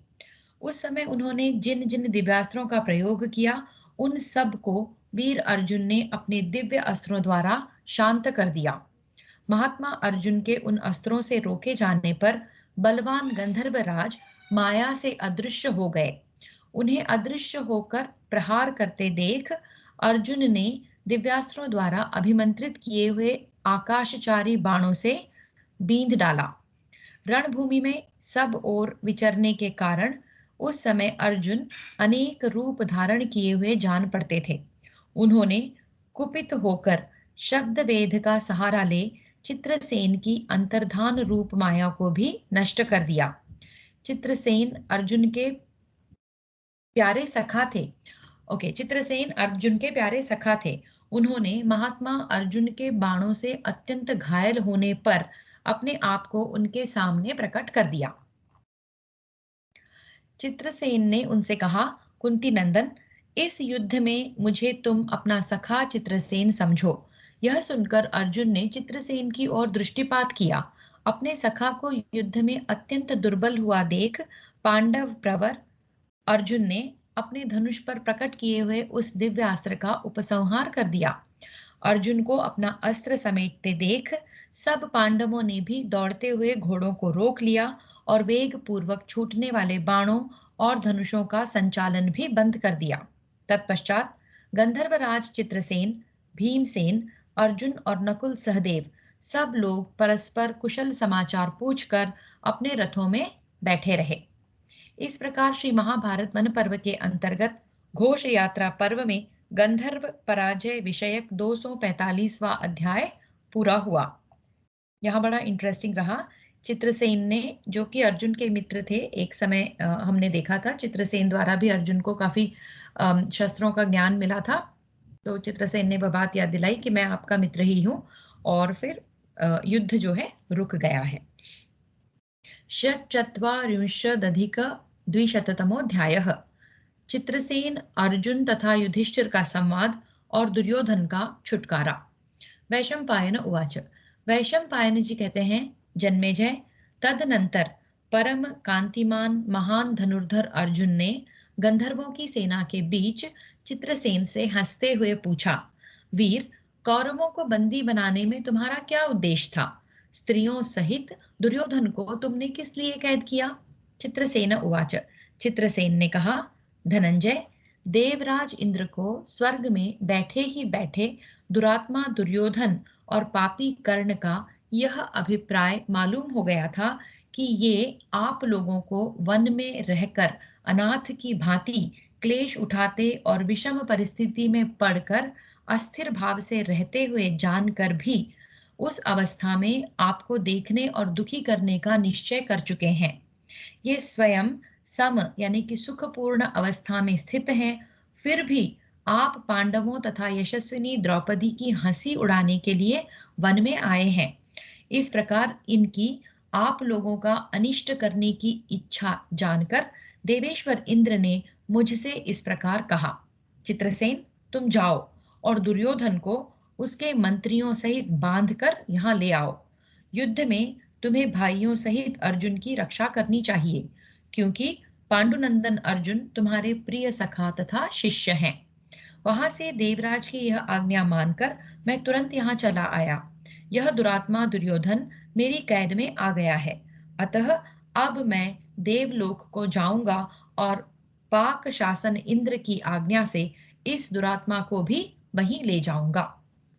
उस समय उन्होंने जिन जिन दिव्यास्त्रों का प्रयोग किया उन सब को वीर अर्जुन ने अपने दिव्य अस्त्रों द्वारा शांत कर दिया। महात्मा अर्जुन के उन अस्त्रों से रोके जाने पर बलवान गंधर्वराज माया से अदृश्य हो गए। उन्हें अदृश्य होकर प्रहार करते देख अर्जुन ने दिव्यास्त्रों द्वारा अभिमंत्रित किए हुए आकाशचारी बाणों से बींध डाला। रणभूमि में सब ओर विचरने के कारण उस समय अर्जुन अनेक रूप धारण किए हुए जान पड़ते थे। उन्होंने कुपित होकर शब्द वेद का सहारा ले चित्रसेन की अंतर्धान रूप माया को भी नष्ट कर दिया। चित्रसेन अर्जुन के प्यारे सखा थे। चित्रसेन अर्जुन के प्यारे सखा थे। उन्होंने महात्मा अर्जुन के बाणों से अत्यंत घायल होने पर अपने आप को उनके सामने प्रकट कर दिया। चित्रसेन ने उनसे कहा, कुंती नंदन, इस युद्ध में मुझे तुम अपना सखा चित्रसेन समझो। यह सुनकर अर्जुन ने चित्रसेन की ओर दृष्टिपात किया। अपने सखा को युद्ध में अत्यंत दुर्बल हुआ देख पांडव प्रवर अर्जुन ने अपने धनुष पर प्रकट किए हुए उस दिव्य अस्त्र का उपसंहार कर दिया। अर्जुन को अपना अस्त्र समेटते देख सब पांडवों ने भी दौड़ते हुए घोड़ों को रोक लिया और वेग पूर्वक छूटने वाले बाणों और धनुषों का संचालन भी बंद कर दिया। तत्पश्चात गंधर्वराज चित्रसेन, भीमसेन, अर्जुन और नकुल सहदेव सब लोग परस्पर कुशल समाचार पूछकर अपने रथों में बैठे रहे। इस प्रकार श्री महाभारत वन पर्व के अंतर्गत घोष यात्रा पर्व में गंधर्व पराजय विषयक 245वां अध्याय पूरा हुआ। यहाँ बड़ा इंटरेस्टिंग रहा। चित्रसेन ने, जो कि अर्जुन के मित्र थे, एक समय हमने देखा था चित्रसेन द्वारा भी अर्जुन को काफी शस्त्रों का ज्ञान मिला था। तो चित्रसेन ने वह बात याद दिलाई कि मैं आपका मित्र ही हूं, और फिर युद्ध जो है रुक गया है। षट्चत्वारिंशदधिक-द्विशततमोऽध्यायः। चित्रसेन, अर्जुन तथा युधिष्ठिर का संवाद और दुर्योधन का छुटकारा। वैशंपायन उवाच। वैशंपायन जी कहते हैं, जन्मेजय, तदनंतर परम कांतिमान महान धनुर्धर अर्जुन ने गंधर्वों की सेना के बीच चित्रसेन से हंसते हुए पूछा, वीर, कौरवों को बंदी बनाने में तुम्हारा क्या उद्देश्य था? स्त्रियों सहित दुर्योधन को तुमने किस लिए कैद किया? चित्रसेन उवाच। चित्रसेन ने कहा, धनंजय, देवराज इंद्र को स्वर्ग में बैठे ही बैठे दुरात्मा दुर्योधन और पापी कर्ण का यह अभिप्राय मालूम हो गया था कि ये आप लोगों को वन में रहकर अनाथ की भांति क्लेश उठाते और विषम परिस्थिति में पड़कर अस्थिर भाव से रहते हुए जानकर भी उस अवस्था में आपको देखने और दुखी करने का निश्चय कर चुके हैं। ये स्वयं सम यानी कि सुखपूर्ण अवस्था में स्थित हैं, फिर भी आप पांडवों तथा यशस्विनी द्रौपदी की हंसी उड़ाने के लिए वन में आए हैं। इस प्रकार इनकी आप लोगों का अनिष्ट करने की इच्छा जानकर देवेश्वर इंद्र ने मुझसे इस प्रकार कहा, चित्रसेन, तुम जाओ और दुर्योधन को उसके मंत्रियों सहित बांधकर यहाँ ले आओ। युद्ध में तुम्हें भाइयों सहित अर्जुन की रक्षा करनी चाहिए, क्योंकि पांडुनंदन अर्जुन तुम्हारे प्रिय सखा तथा शिष्य हैं। वहां से देवराज की यह आज्ञा मानकर मैं तुरंत यहाँ चला आया। यह दुरात्मा दुर्योधन मेरी कैद में आ गया है, अतः अब मैं देवलोक को जाऊंगा और पाक शासन इंद्र की आज्ञा से इस दुरात्मा को भी वहीं ले जाऊंगा।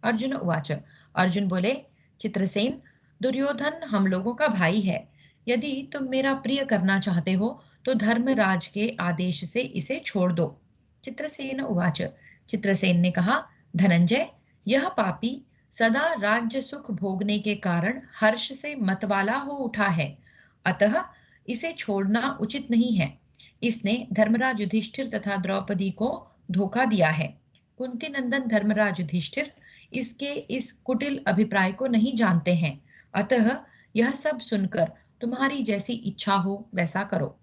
अर्जुन उवाच। अर्जुन बोले, चित्रसेन, दुर्योधन हम लोगों का भाई है। यदि तुम मेरा प्रिय करना चाहते हो तो धर्मराज के आदेश से इसे छोड़ दो। चित्रसेन उवाच। चित्रसेन ने कहा, धनंजय, यह पापी सदा राज्य सुख भोगने के कारण हर्ष से मतवाला हो उठा है, अतः इसे छोड़ना उचित नहीं है। इसने धर्मराज युधिष्ठिर तथा द्रौपदी को धोखा दिया है। कुंती नंदन धर्मराज युधिष्ठिर इसके इस कुटिल अभिप्राय को नहीं जानते हैं, अतः यह सब सुनकर तुम्हारी जैसी इच्छा हो वैसा करो।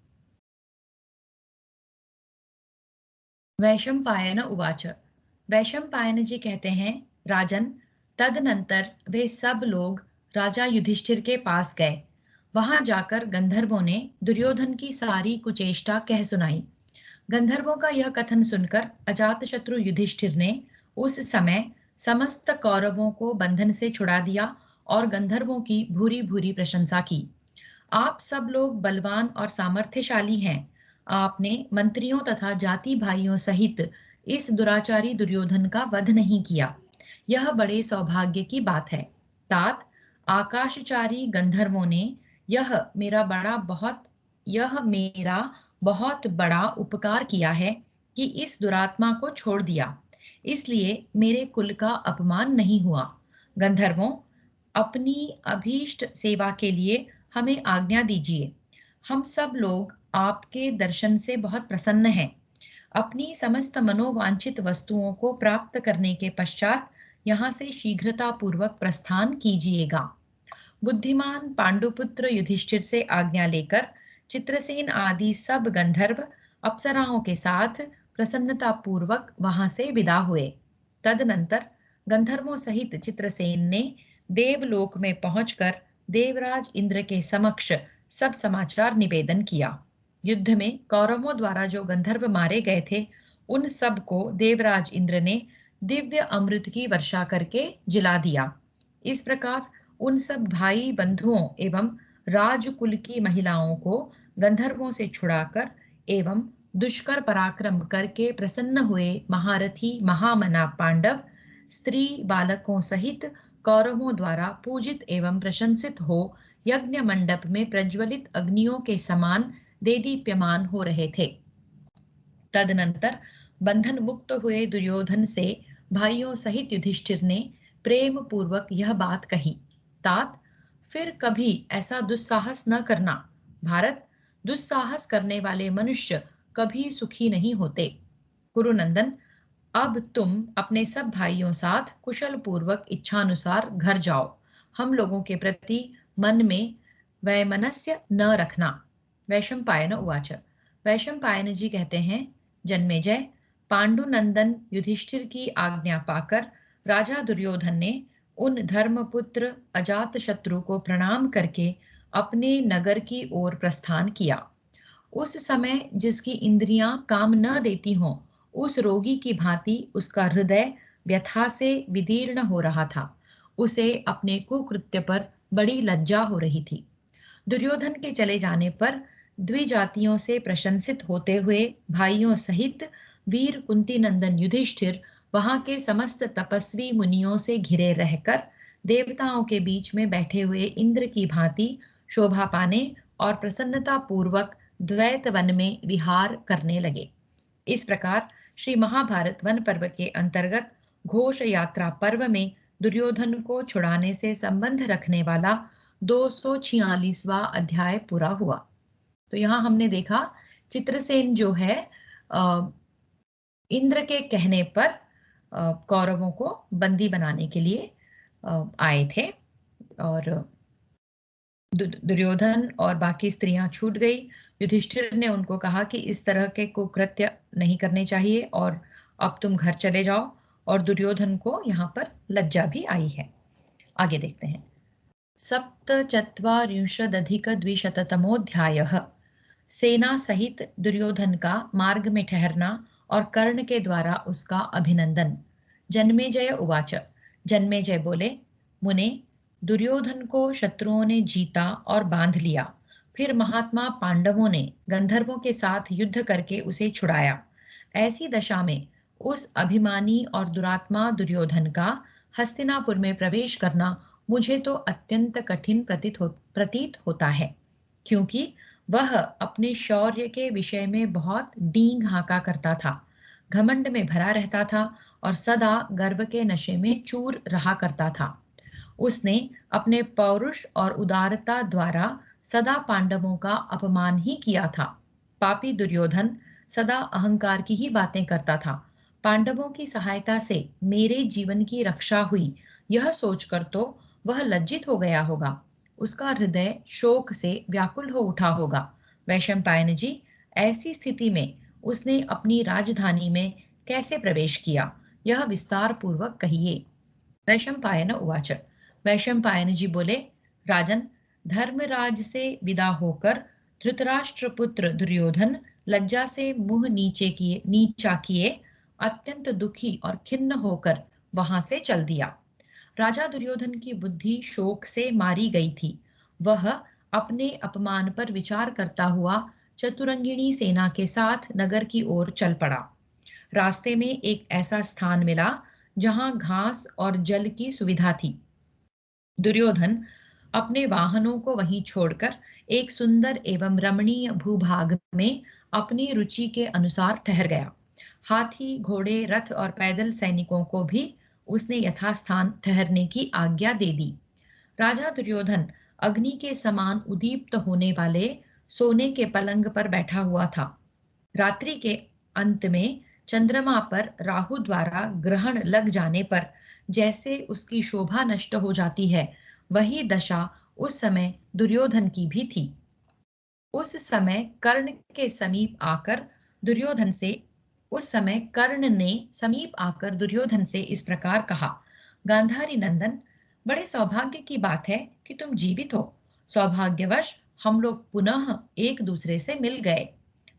वैशंपायन उवाच। वैशंपायन जी कहते हैं, राजन, तदनंतर वे सब लोग राजा युधिष्ठिर के पास गए। वहां जाकर गंधर्वों ने दुर्योधन की सारी कुचेष्टा कह सुनाई। गंधर्वों का यह कथन सुनकर अजातशत्रु युधिष्ठिर ने उस समय समस्त कौरवों को बंधन से छुड़ा दिया और गंधर्वों की भूरी भूरी प्रशंसा की। आप सब लोग बलवान और सामर्थ्यशाली हैं। आपने मंत्रियों तथा जाति भाइयों सहित इस दुराचारी दुर्योधन का वध नहीं किया। यह बड़े सौभाग्य की बात है। तात, आकाशचारी गंधर्वों ने यह मेरा बहुत बड़ा उपकार किया है कि इस दुरात्मा को छोड़ दिया, इसलिए मेरे कुल का अपमान नहीं हुआ। गंधर्वों, अपनी अभीष्ट सेवा के लिए हमें आज्ञा दीजिए। हम सब लोग आपके दर्शन से बहुत प्रसन्न हैं। अपनी समस्त मनोवांछित वस्तुओं को प्राप्त करने के पश्चात यहाँ से शीघ्रता पूर्वक प्रस्थान कीजिएगा। बुद्धिमान पांडुपुत्र युधिष्ठिर से आज्ञा लेकर चित्रसेन आदि सब गंधर्व अप्सराओं के साथ प्रसन्नता पूर्वक वहां से विदा हुए। तदनंतर गंधर्वों सहित चित्रसेन ने देवलोक में पहुंचकर देवराज इंद्र के समक्ष सब समाचार निवेदन किया। युद्ध में कौरवों द्वारा जो गंधर्व मारे गए थे, उन सब को देवराज इंद्र ने दिव्य अमृत की वर्षा करके जिला दिया। इस प्रकार उन सब भाई बंधुओं एवं राजकुल की महिलाओं को गंधर्वों से छुड़ाकर एवं दुष्कर पराक्रम करके प्रसन्न हुए महारथी महामना पांडव स्त्री बालकों सहित कौरवों द्वारा पूजित एवं प्रशंसित हो यज्ञ मंडप में प्रज्वलित अग्नियों के समान देदीप्यमान हो रहे थे। तदनंतर बंधन मुक्त हुए दुर्योधन से भाइयों सहित युधिष्ठिर ने प्रेम पूर्वक यह बात कही, तात, फिर कभी ऐसा दुस्साहस न करना। भारत, दुस्साहस करने वाले मनुष्य कभी सुखी नहीं होते। कुरुनंदन, अब तुम अपने सब भाइयों साथ कुशल पूर्वक इच्छानुसार घर जाओ। हम लोगों के प्रति मन में वैमनस्य न रखना। वैशंपायन उवाच। वैशंपायन जी कहते हैं, जन्मेजय, पांडुनंदन युधिष्ठिर की आज्ञा पाकर राजा दुर्योधन ने उन धर्मपुत्र अजातशत्रु को प्रणाम करके अपने नगर की ओर प्रस्थान किया। उस समय जिसकी इंद्रियां काम न देती हों, उस रोगी की भांति उसका हृदय व्यथा से विदीर्ण हो रहा था। उसे अपने कुकृत्य पर बड़ी लज्जा हो रही थी। दुर्योधन के चले जाने पर द्विजातियों से प्रशंसित होते हुए भाइयों सहित वीर कुंती नंदन युधिष्ठिर वहां के समस्त तपस्वी मुनियों से घिरे रहकर देवताओं के बीच में बैठे हुए इंद्र की भांति शोभा पाने और प्रसन्नता पूर्वक द्वैत वन में विहार करने लगे। इस प्रकार श्री महाभारत वन पर्व के अंतर्गत घोष यात्रा पर्व में दुर्योधन को छुड़ाने से संबंध रखने वाला 246वां अध्याय पूरा हुआ। तो यहाँ हमने देखा चित्रसेन जो है इंद्र के कहने पर कौरवों को बंदी बनाने के लिए आए थे और दुर्योधन और बाकी स्त्रियां छूट गई। युधिष्ठिर ने उनको कहा कि इस तरह के कुकृत्य नहीं करने चाहिए और अब तुम घर चले जाओ और दुर्योधन को यहाँ पर लज्जा भी आई है। आगे देखते हैं। सप्तचत्वारिंशदधिकद्विशततमोऽध्यायः। सेना सहित दुर्योधन का मार्ग में ठहरना और कर्ण के द्वारा उसका अभिनंदन। जन्मेजय उवाच। जन्मेजय बोले, मुने, दुर्योधन को शत्रुओं ने जीता और बांध लिया। फिर महात्मा पांडवों ने गंधर्वों के साथ युद्ध करके उसे छुड़ाया। ऐसी दशा में उस अभिमानी और दुरात्मा दुर्योधन का हस्तिनापुर में प्रवेश करना मुझे तो अत्यंत कठिन प्रतीत होता है, क्योंकि वह अपने शौर्य के विषय में बहुत डींग हाका करता था, घमंड में भरा रहता था और सदा गर्व के नशे में चूर रहा करता था। उसने अपने पौरुष और उदारता द्वारा सदा पांडवों का अपमान ही किया था। पापी दुर्योधन सदा अहंकार की ही बातें करता था। पांडवों की सहायता से मेरे जीवन की रक्षा हुई, यह सोचकर तो वह लज्जित हो गया होगा। उसका हृदय शोक से व्याकुल हो उठा होगा। वैशंपायन जी, ऐसी स्थिति में उसने अपनी राजधानी में कैसे प्रवेश किया, यह विस्तार पूर्वक कहिए। वैशंपायन उवाच। वैशंपायन जी बोले, राजन, धर्मराज से विदा होकर धृतराष्ट्र पुत्र दुर्योधन लज्जा से मुंह नीचा किए अत्यंत दुखी और खिन्न होकर वहां से चल दिया। राजा दुर्योधन की बुद्धि शोक से मारी गई थी। वह अपने अपमान पर विचार करता हुआ चतुरंगिणी सेना के साथ नगर की ओर चल पड़ा। रास्ते में एक ऐसा स्थान मिला जहां घास और जल की सुविधा थी। दुर्योधन अपने वाहनों को वहीं छोड़कर एक सुंदर एवं रमणीय भूभाग में अपनी रुचि के अनुसार ठहर गया। हाथी, घोड़े, रथ और पैदल सैनिकों को भी उसने यथास्थान ठहरने की आज्ञा दे दी। राजा दुर्योधन अग्नि के समान उदीप्त होने वाले सोने के पलंग पर बैठा हुआ था। रात्रि के अंत में चंद्रमा पर राहु द्वारा ग्रहण लग जाने पर जैसे उसकी शोभा नष्ट हो जाती है, वही दशा उस समय दुर्योधन की भी थी। उस समय कर्ण ने समीप आकर दुर्योधन से इस प्रकार कहा, गांधारी नंदन, बड़े सौभाग्य की बात है कि तुम जीवित हो। सौभाग्यवश हम लोग पुनः एक दूसरे से मिल गए।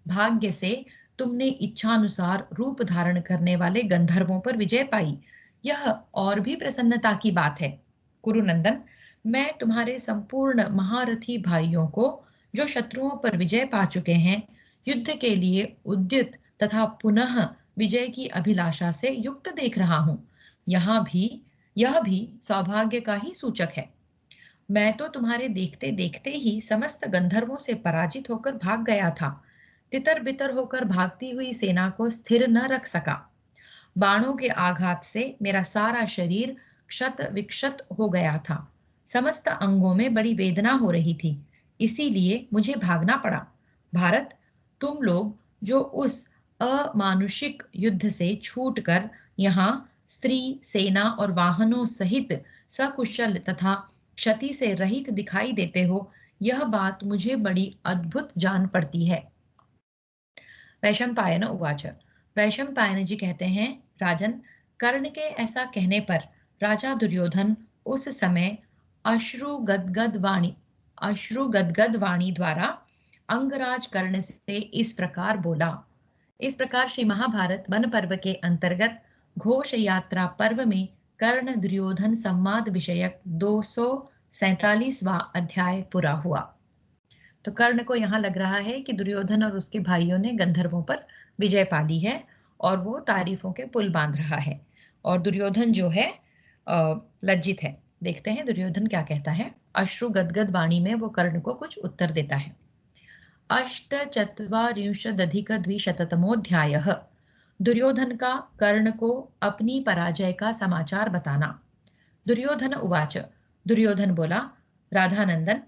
भाग्य से तुमने इच्छानुसार रूप धारण करने वाले गंधर्वों पर विजय पाई, यह और भी प्रसन्नता की बात है। कुरुनंदन, मैं तुम्हारे संपूर्ण महारथी भाइयों को, जो शत्रुओं पर विजय पा चुके हैं, युद्ध के लिए उद्यत तथा पुनः विजय की अभिलाषा से युक्त देख रहा हूं। यह भी सौभाग्य का ही सूचक है। मैं तो तुम्हारे देखते देखते ही समस्त गंधर्वों से पराजित होकर भाग गया था। तितर बितर होकर भागती हुई सेना को स्थिर न रख सका। बाणों के आघात से मेरा सारा शरीर क्षत विक्षत हो गया था। समस्त अंगों में बड़ी वेदना हो रही थी, इसीलिए मुझे भागना पड़ा। भारत, तुम लोग जो उस अमानुषिक युद्ध से छूटकर यहाँ स्त्री, सेना और वाहनों सहित सकुशल तथा क्षति से रहित दिखाई देते हो, यह बात मुझे बड़ी अद्भुत जान पड़ती है। वैशंपायन उवाच। वैशंपायन जी कहते हैं, राजन, कर्ण के ऐसा कहने पर राजा दुर्योधन उस समय अश्रु गदगद वाणी द्वारा अंगराज कर्ण से इस प्रकार बोला। इस प्रकार श्री महाभारत वन पर्व के अंतर्गत घोष यात्रा पर्व में कर्ण दुर्योधन संवाद विषयक 247वां अध्याय पूरा हुआ। तो कर्ण को यहाँ लग रहा है कि दुर्योधन और उसके भाइयों ने गंधर्वों पर विजय पा ली है और वो तारीफों के पुल बांध रहा है, और दुर्योधन जो है लज्जित है। देखते हैं दुर्योधन क्या कहता है। अश्रु गदगद वाणी में वो कर्ण को कुछ उत्तर देता है। अष्टचत्वारिंशदधिकद्विशततमोऽध्यायः। दुर्योधन का कर्ण को अपनी पराजय का समाचार बताना। दुर्योधन उवाच। दुर्योधन बोला, राधानंदन,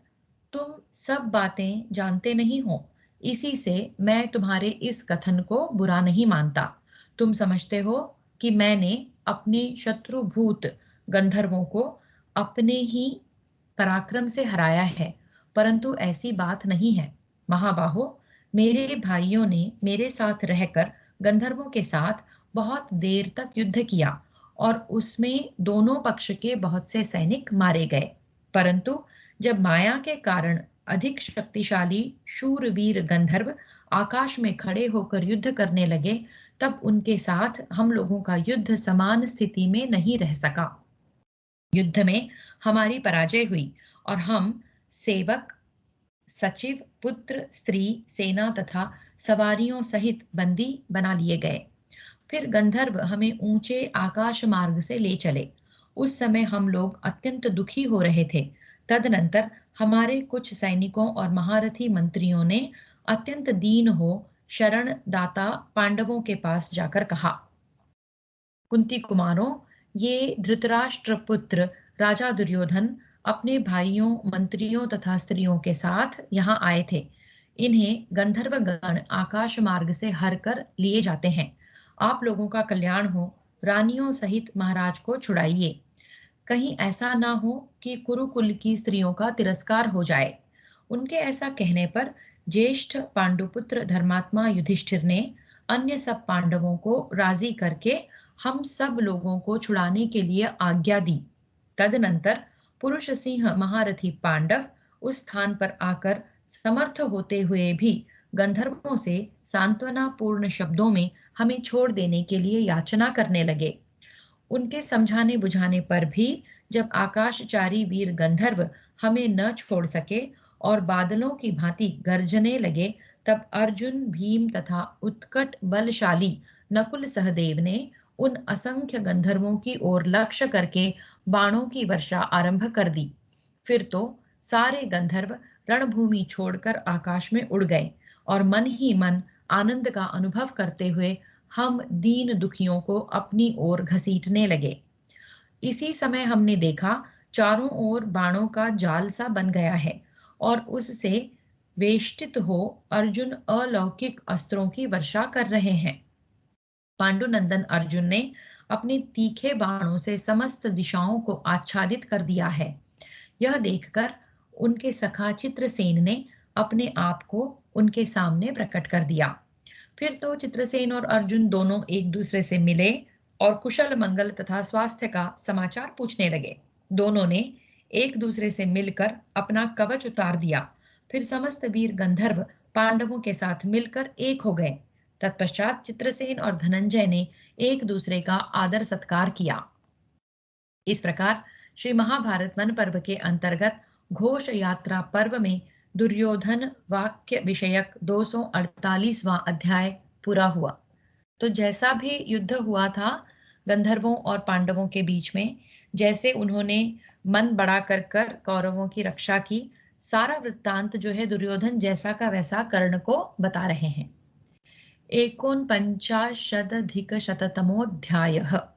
तुम सब बातें जानते नहीं हो, इसी से मैं तुम्हारे इस कथन को बुरा नहीं मानता। तुम समझते हो कि मैंने अपने शत्रुभूत गंधर्वों को अपने ही पराक्रम से हराया है, परंतु ऐसी बात नहीं है। महाबाहो, मेरे भाइयों ने मेरे साथ रहकर गंधर्वों के साथ बहुत देर तक युद्ध किया और उसमें दोनों पक्ष के बहुत से सैनिक मारे गए। परंतु जब माया के कारण अधिक शक्तिशाली शूरवीर गंधर्व आकाश में खड़े होकर युद्ध करने लगे, तब उनके साथ हम लोगों का युद्ध समान स्थिति में नहीं रह सका। युद्ध में हमारी पराजय हुई और हम सेवक, सचिव, पुत्र, स्त्री, सेना तथा सवारियों सहित बंदी बना लिए गए। फिर गंधर्व हमें ऊंचे आकाश मार्ग से ले चले। उस समय हम लोग अत्यंत दुखी हो रहे थे। तदनंतर हमारे कुछ सैनिकों और महारथी मंत्रियों ने अत्यंत दीन हो शरण दाता पांडवों के पास जाकर कहा, कुंती कुमारों, ये धृतराष्ट्र पुत्र राजा दुर्योधन अपने भाइयों, मंत्रियों तथा स्त्रियों के साथ यहाँ आए थे। इन्हें गंधर्व गण आकाश मार्ग से हर कर लिए जाते हैं। आप लोगों का कल्याण हो, रानियों सहित महाराज को छुड़ाइए। कहीं ऐसा ना हो कि कुरुकुल की स्त्रियों का तिरस्कार हो जाए। उनके ऐसा कहने पर ज्येष्ठ पांडुपुत्र धर्मात्मा युधिष्ठिर ने अन्य सब पांडवों को राजी करके हम सब लोगों को छुड़ाने के लिए आज्ञा दी। तदनंतर पुरुष सिंह महारथी पांडव उस स्थान पर आकर समर्थ होते हुए भी गंधर्वों से सांत्वना पूर्ण शब्दों में हमें छोड़ देने के लिए याचना करने लगे। उनके समझाने बुझाने पर भी जब आकाशचारी वीर गंधर्व हमें न छोड़ सके और बादलों की भांति गरजने लगे, तब अर्जुन, भीम तथा उत्कट बलशाली नकुल सहदेव ने उन असंख्य गंधर्वों की ओर लक्ष्य करके बाणों की वर्षा आरंभ कर दी। फिर तो सारे गंधर्व रणभूमि छोड़कर आकाश में उड़ गए और मन ही मन आनंद का अनुभव करते हुए हम दीन दुखियों को अपनी ओर घसीटने लगे। इसी समय हमने देखा चारों ओर बाणों का जाल सा बन गया है और उससे वेष्टित हो अर्जुन अलौकिक अस्त्रों की वर्षा कर रहे हैं। पांडुनंदन अर्जुन ने अपने तीखे बाणों से समस्त दिशाओं को आच्छादित कर दिया है। यह देखकर उनके सखा चित्रसेन ने अपने आप को उनके सामने प्रकट कर दिया। फिर तो चित्रसेन और अर्जुन दोनों एक दूसरे से मिले और कुशल मंगल तथा स्वास्थ्य का समाचार पूछने लगे। दोनों ने एक दूसरे से मिलकर अपना कवच उतार दिया। फिर समस्त वीर गंधर्व पांडवों के साथ मिलकर एक हो गए। तत्पश्चात चित्रसेन और धनंजय ने एक दूसरे का आदर सत्कार किया। इस प्रकार श्री महाभारत वन पर्व के अंतर्गत घोष यात्रा पर्व में दुर्योधन वाक्य विषयक 248वां अध्याय पूरा हुआ। तो जैसा भी युद्ध हुआ था गंधर्वों और पांडवों के बीच में, जैसे उन्होंने मन बड़ा कर कर कौरवों की रक्षा की, सारा वृत्तांत जो है दुर्योधन जैसा का वैसा कर्ण को बता रहे हैं। 49,000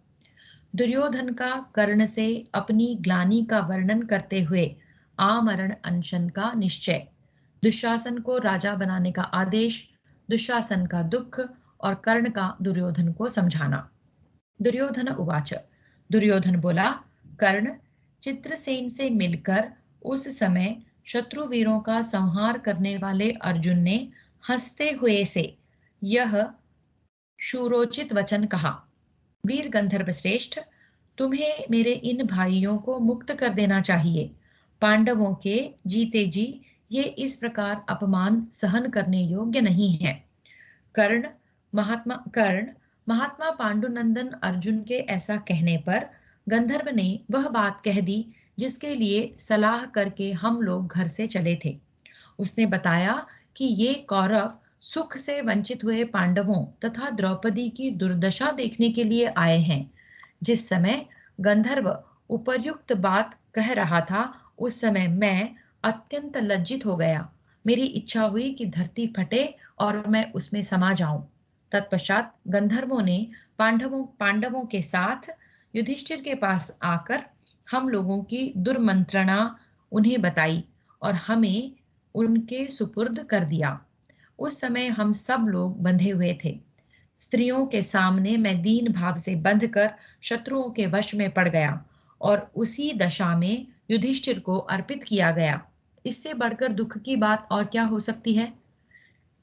दुर्योधन का कर्ण से अपनी ग्लानि का वर्णन करते हुए आमरण अनशन का निश्चय, दुशासन को राजा बनाने का आदेश, दुशासन का दुख और कर्ण का दुर्योधन को समझाना। दुर्योधन उवाच, दुर्योधन बोला, कर्ण, चित्रसेन से मिलकर उस समय शत्रुवीरों का संहार करने वाले अर्जुन ने हंसते हुए से यह शूरोचित वचन कहा, वीर गंधर्व श्रेष्ठ, तुम्हें मेरे इन भाइयों को मुक्त कर देना चाहिए। पांडवों के जीते जी ये इस प्रकार अपमान सहन करने योग्य नहीं है। कर्ण महात्मा पांडुनंदन अर्जुन के ऐसा कहने पर गंधर्व ने वह बात कह दी जिसके लिए सलाह करके हम लोग घर से चले थे। उसने बताया कि ये कौरव सुख से वंचित हुए पांडवों तथा द्रौपदी की दुर्दशा देखने के लिए आए हैं। जिस समय गंधर्व उपर्युक्त बात कह रहा था, उस समय मैं अत्यंत लज्जित हो गया। मेरी इच्छा हुई कि धरती फटे और मैं उसमें समा जाऊं। तत्पश्चात गंधर्वों ने पांडवों के साथ युधिष्ठिर के पास आकर हम लोगों की दुर्मंत्रणा उन्हें बताई और हमें उनके सुपुर्द कर दिया। उस समय हम सब लोग बंधे हुए थे। स्त्रियों के सामने मैं दीन भाव से बंधकर शत्रुओं के वश में पड़ गया और उसी दशा में युधिष्ठिर को अर्पित किया गया। इससे बढ़कर दुख की बात और क्या हो सकती है।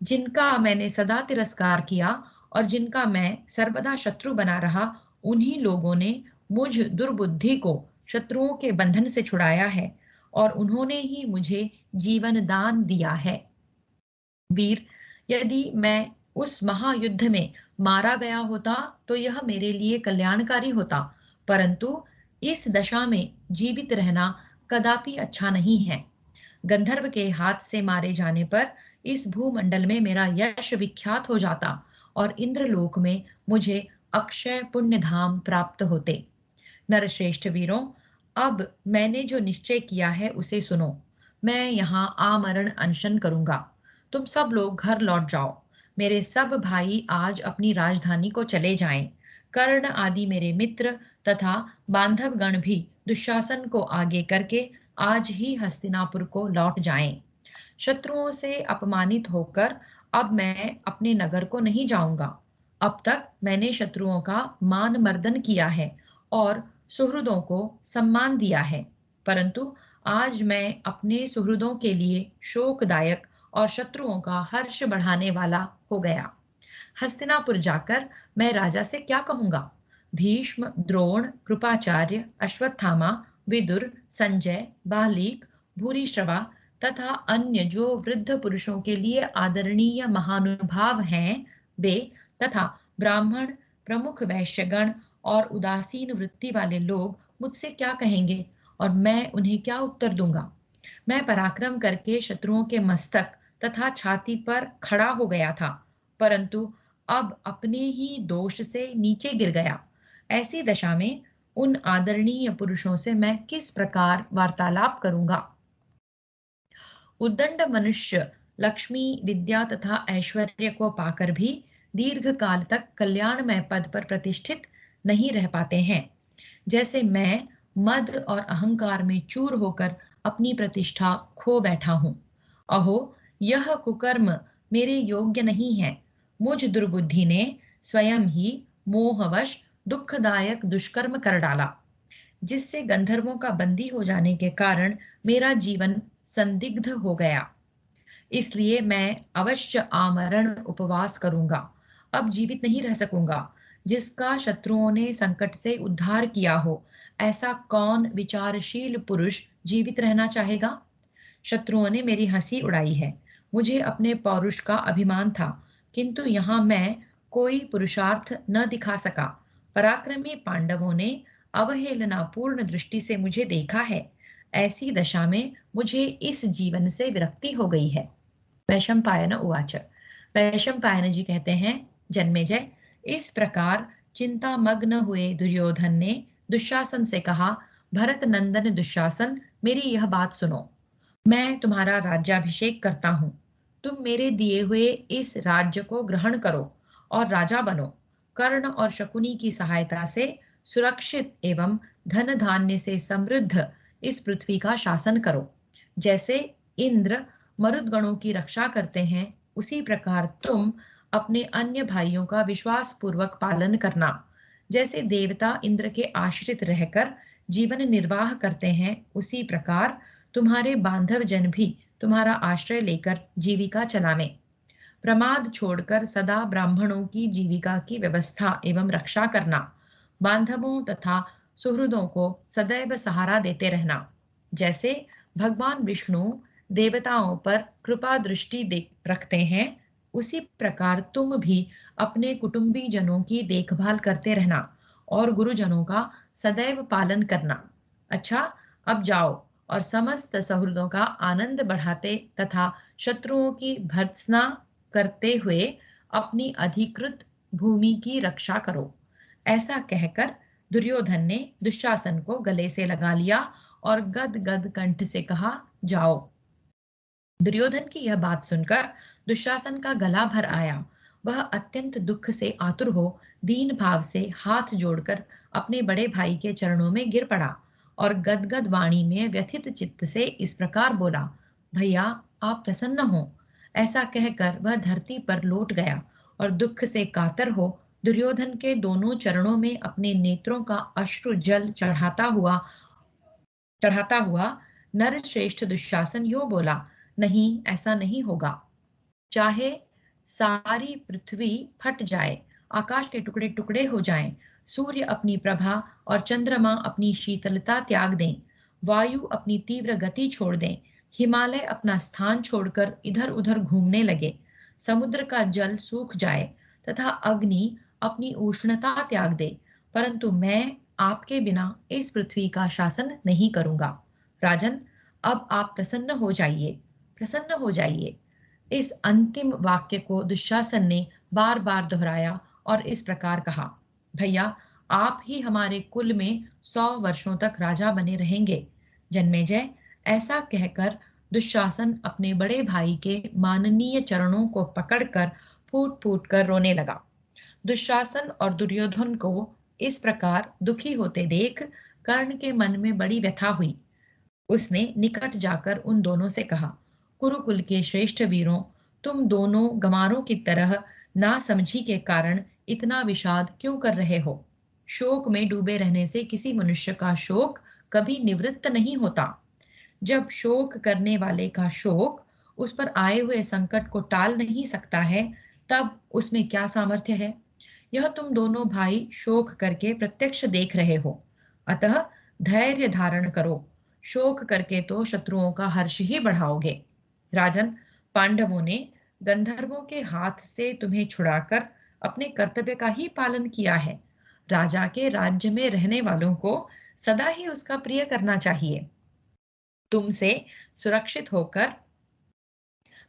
जिनका मैंने सदा तिरस्कार किया और जिनका मैं सर्वदा शत्रु बना रहा, उन्हीं लोगों ने मुझ दुर्बुद्धि को शत्रुओं के बंधन से छुड़ाया है और उन्होंने ही मुझे जीवन दान दिया है। वीर, यदि मैं उस महायुद्ध में मारा गया होता तो यह मेरे लिए कल्याणकारी होता, परंतु इस दशा में जीवित रहना कदापि अच्छा नहीं है। गंधर्व के हाथ से मारे जाने पर इस भूमंडल में मेरा यश विख्यात हो जाता और इंद्रलोक में मुझे अक्षय पुण्य धाम प्राप्त होते। नरश्रेष्ठ वीरों, अब मैंने जो निश्चय किया है उसे सुनो। मैं यहाँ आमरण अनशन करूंगा। तुम सब लोग घर लौट जाओ। मेरे सब भाई आज अपनी राजधानी को चले जाएं। कर्ण आदि मेरे मित्र तथा बांधवगण भी दुशासन को आगे करके आज ही हस्तिनापुर को लौट जाएं। शत्रुओं से अपमानित होकर अब मैं अपने नगर को नहीं जाऊंगा। अब तक मैंने शत्रुओं का मान मर्दन किया है और सुहृदों को सम्मान दिया है, परंतु आज मैं अपने सुहृदों के लिए शोकदायक और शत्रुओं का हर्ष बढ़ाने वाला हो गया। हस्तिनापुर जाकर मैं राजा से क्या कहूंगा? भीष्म, द्रोण, कृपाचार्य, अश्वत्थामा, विदुर, संजय, बालीक, भूरिश्रवा तथा अन्य जो वृद्ध पुरुषों के लिए आदरणीय महानुभाव हैं, वे तथा ब्राह्मण, प्रमुख वैश्यगण और उदासीन वृत्ति वाले लोग मुझसे क्या कहेंगे और मैं उन्हें क्या उत्तर दूंगा? मैं पराक्रम करके शत्रुओं के मस्तक तथा छाती पर खड़ा हो गया था, परंतु अब अपने ही दोष से नीचे गिर गया। ऐसी दशा में उन आदरणीय पुरुषों से मैं किस प्रकार वार्तालाप करूंगा? उद्दंड मनुष्य लक्ष्मी, विद्या तथा ऐश्वर्य को पाकर भी दीर्घ काल तक कल्याणमय पद पर प्रतिष्ठित नहीं रह पाते हैं। जैसे मैं मद और अहंकार में चूर होकर अपनी प्रतिष्ठा खो बैठा हूं। अहो, यह कुकर्म मेरे योग्य नहीं है। मुझ दुर्बुद्धि ने स्वयं ही मोहवश दुखदायक दुष्कर्म कर डाला, जिससे गंधर्वों का बंदी हो जाने के कारण मेरा जीवन संदिग्ध हो गया। इसलिए मैं अवश्य आमरण उपवास करूंगा। अब जीवित नहीं रह सकूंगा। जिसका शत्रुओं ने संकट से उद्धार किया हो, ऐसा कौन विचारशील पुरुष जीवित रहना चाहेगा? शत्रुओं ने मेरी हंसी उड़ाई है। मुझे अपने पौरुष का अभिमान था, किंतु यहाँ मैं कोई पुरुषार्थ न दिखा सका। पराक्रमी पांडवों ने अवहेलनापूर्ण दृष्टि से मुझे देखा है। ऐसी दशा में मुझे इस जीवन से विरक्ति हो गई है। वैशंपायन उवाच। वैशंपायन जी कहते हैं, जन्मेजय, इस प्रकार चिंतामग्न हुए दुर्योधन ने दुशासन से कहा, भरत नंदन दुशासन, मेरी यह बात सुनो। मैं तुम्हारा राज्याभिषेक करता हूं। तुम मेरे दिए हुए इस राज्य को ग्रहण करो और राजा बनो। कर्ण और शकुनी की सहायता से सुरक्षित एवं धन धान्य से समृद्ध इस पृथ्वी का शासन करो। जैसे इंद्र मरुदगणों की रक्षा करते हैं, उसी प्रकार तुम अपने अन्य भाइयों का विश्वास पूर्वक पालन करना। जैसे देवता इंद्र के आश्रित रहकर जीवन निर्वाह करते हैं, उसी प्रकार तुम्हारे बांधव जन भी तुम्हारा आश्रय लेकर जीविका चलावें। प्रमाद छोड़कर सदा ब्राह्मणों की जीविका की व्यवस्था एवं रक्षा करना। बांधवों तथा सुहृदों को सदैव सहारा देते रहना। जैसे भगवान विष्णु देवताओं पर कृपा दृष्टि रखते हैं, उसी प्रकार तुम भी अपने कुटुंबी जनों की देखभाल करते रहना और गुरुजनों का सदैव पालन करना। अच्छा, अब जाओ और समस्त सहृदों का आनंद बढ़ाते तथा शत्रुओं की भर्त्सना करते हुए अपनी अधिकृत भूमि की रक्षा करो। ऐसा कहकर दुर्योधन ने दुशासन को गले से लगा लिया और गद गद कंठ से कहा, जाओ। दुर्योधन की यह बात सुनकर दुशासन का गला भर आया। वह अत्यंत दुख से आतुर हो दीन भाव से हाथ जोड़कर अपने बड़े भाई के चरणों में गिर पड़ा और गदगद वाणी में व्यथित चित्त से इस प्रकार बोला, भैया, आप प्रसन्न हो। ऐसा कहकर वह धरती पर लौट गया और दुख से कातर हो दुर्योधन के दोनों चरणों में अपने नेत्रों का अश्रु जल चढ़ाता हुआ नरश्रेष्ठ दुशासन यो बोला, नहीं, ऐसा नहीं होगा। चाहे सारी पृथ्वी फट जाए, आकाश के टुकड़े टुकड़े हो जाएं, सूर्य अपनी प्रभा और चंद्रमा अपनी शीतलता त्याग दें, वायु अपनी तीव्र गति छोड़ दें, हिमालय अपना स्थान छोड़कर इधर उधर घूमने लगे, समुद्र का जल सूख जाए तथा अग्नि अपनी उष्णता त्याग दे, परंतु मैं आपके बिना इस पृथ्वी का शासन नहीं करूंगा। राजन, अब आप प्रसन्न हो जाइए, प्रसन्न हो जाइए। इस अंतिम वाक्य को दुशासन ने बार बार दोहराया और इस प्रकार कहा, भैया, आप ही हमारे कुल में 100 वर्षों तक राजा बने रहेंगे। जन्मेजय, ऐसा कहकर दुशासन अपने बड़े भाई के माननीय चरणों को पकड़कर फूट फूट कर रोने लगा। दुशासन और दुर्योधन को इस प्रकार दुखी होते देख कर्ण के मन में बड़ी व्यथा हुई। उसने निकट जाकर उन दोनों से कहा, कुरुकुल के श्रेष्ठ वीरों, तुम दोनों गंवारों की तरह नासमझी के कारण इतना विषाद क्यों कर रहे हो? शोक में डूबे रहने से किसी मनुष्य का शोक कभी निवृत्त नहीं होता। जब शोक करने वाले का शोक उस पर आए हुए संकट को टाल नहीं सकता है, तब उसमें क्या सामर्थ्य है? यह तुम दोनों भाई शोक करके प्रत्यक्ष देख रहे हो, अतः धैर्य धारण करो। शोक करके तो शत्रुओं का हर्ष ही बढ़ाओगे। राजन, पांडवों ने गंधर्वों के हाथ से तुम्हें छुड़ाकर अपने कर्तव्य का ही पालन किया है। राजा के राज्य में रहने वालों को सदा ही उसका प्रिय करना चाहिए। तुमसे सुरक्षित होकर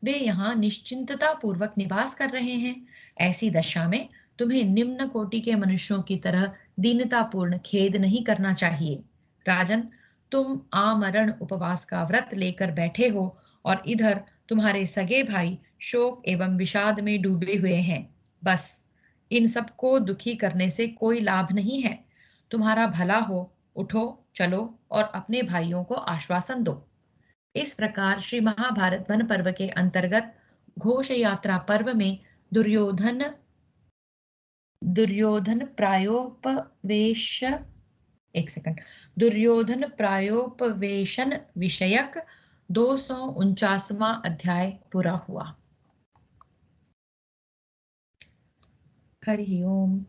वे यहाँ निश्चिंतता पूर्वक निवास कर रहे हैं। ऐसी दशा में तुम्हें निम्न कोटि के मनुष्यों की तरह दीनतापूर्ण खेद नहीं करना चाहिए। राजन, तुम आमरण उपवास का व्रत लेकर बैठे हो और इधर तुम्हारे सगे भाई शोक एवं विषाद में डूबे हुए हैं। बस इन सबको दुखी करने से कोई लाभ नहीं है। तुम्हारा भला हो, उठो, चलो और अपने भाइयों को आश्वासन दो। इस प्रकार श्री महाभारत वन पर्व के अंतर्गत घोष यात्रा पर्व में दुर्योधन प्रायोपवेशन विषयक 249वां अध्याय पूरा हुआ। हरि ओम।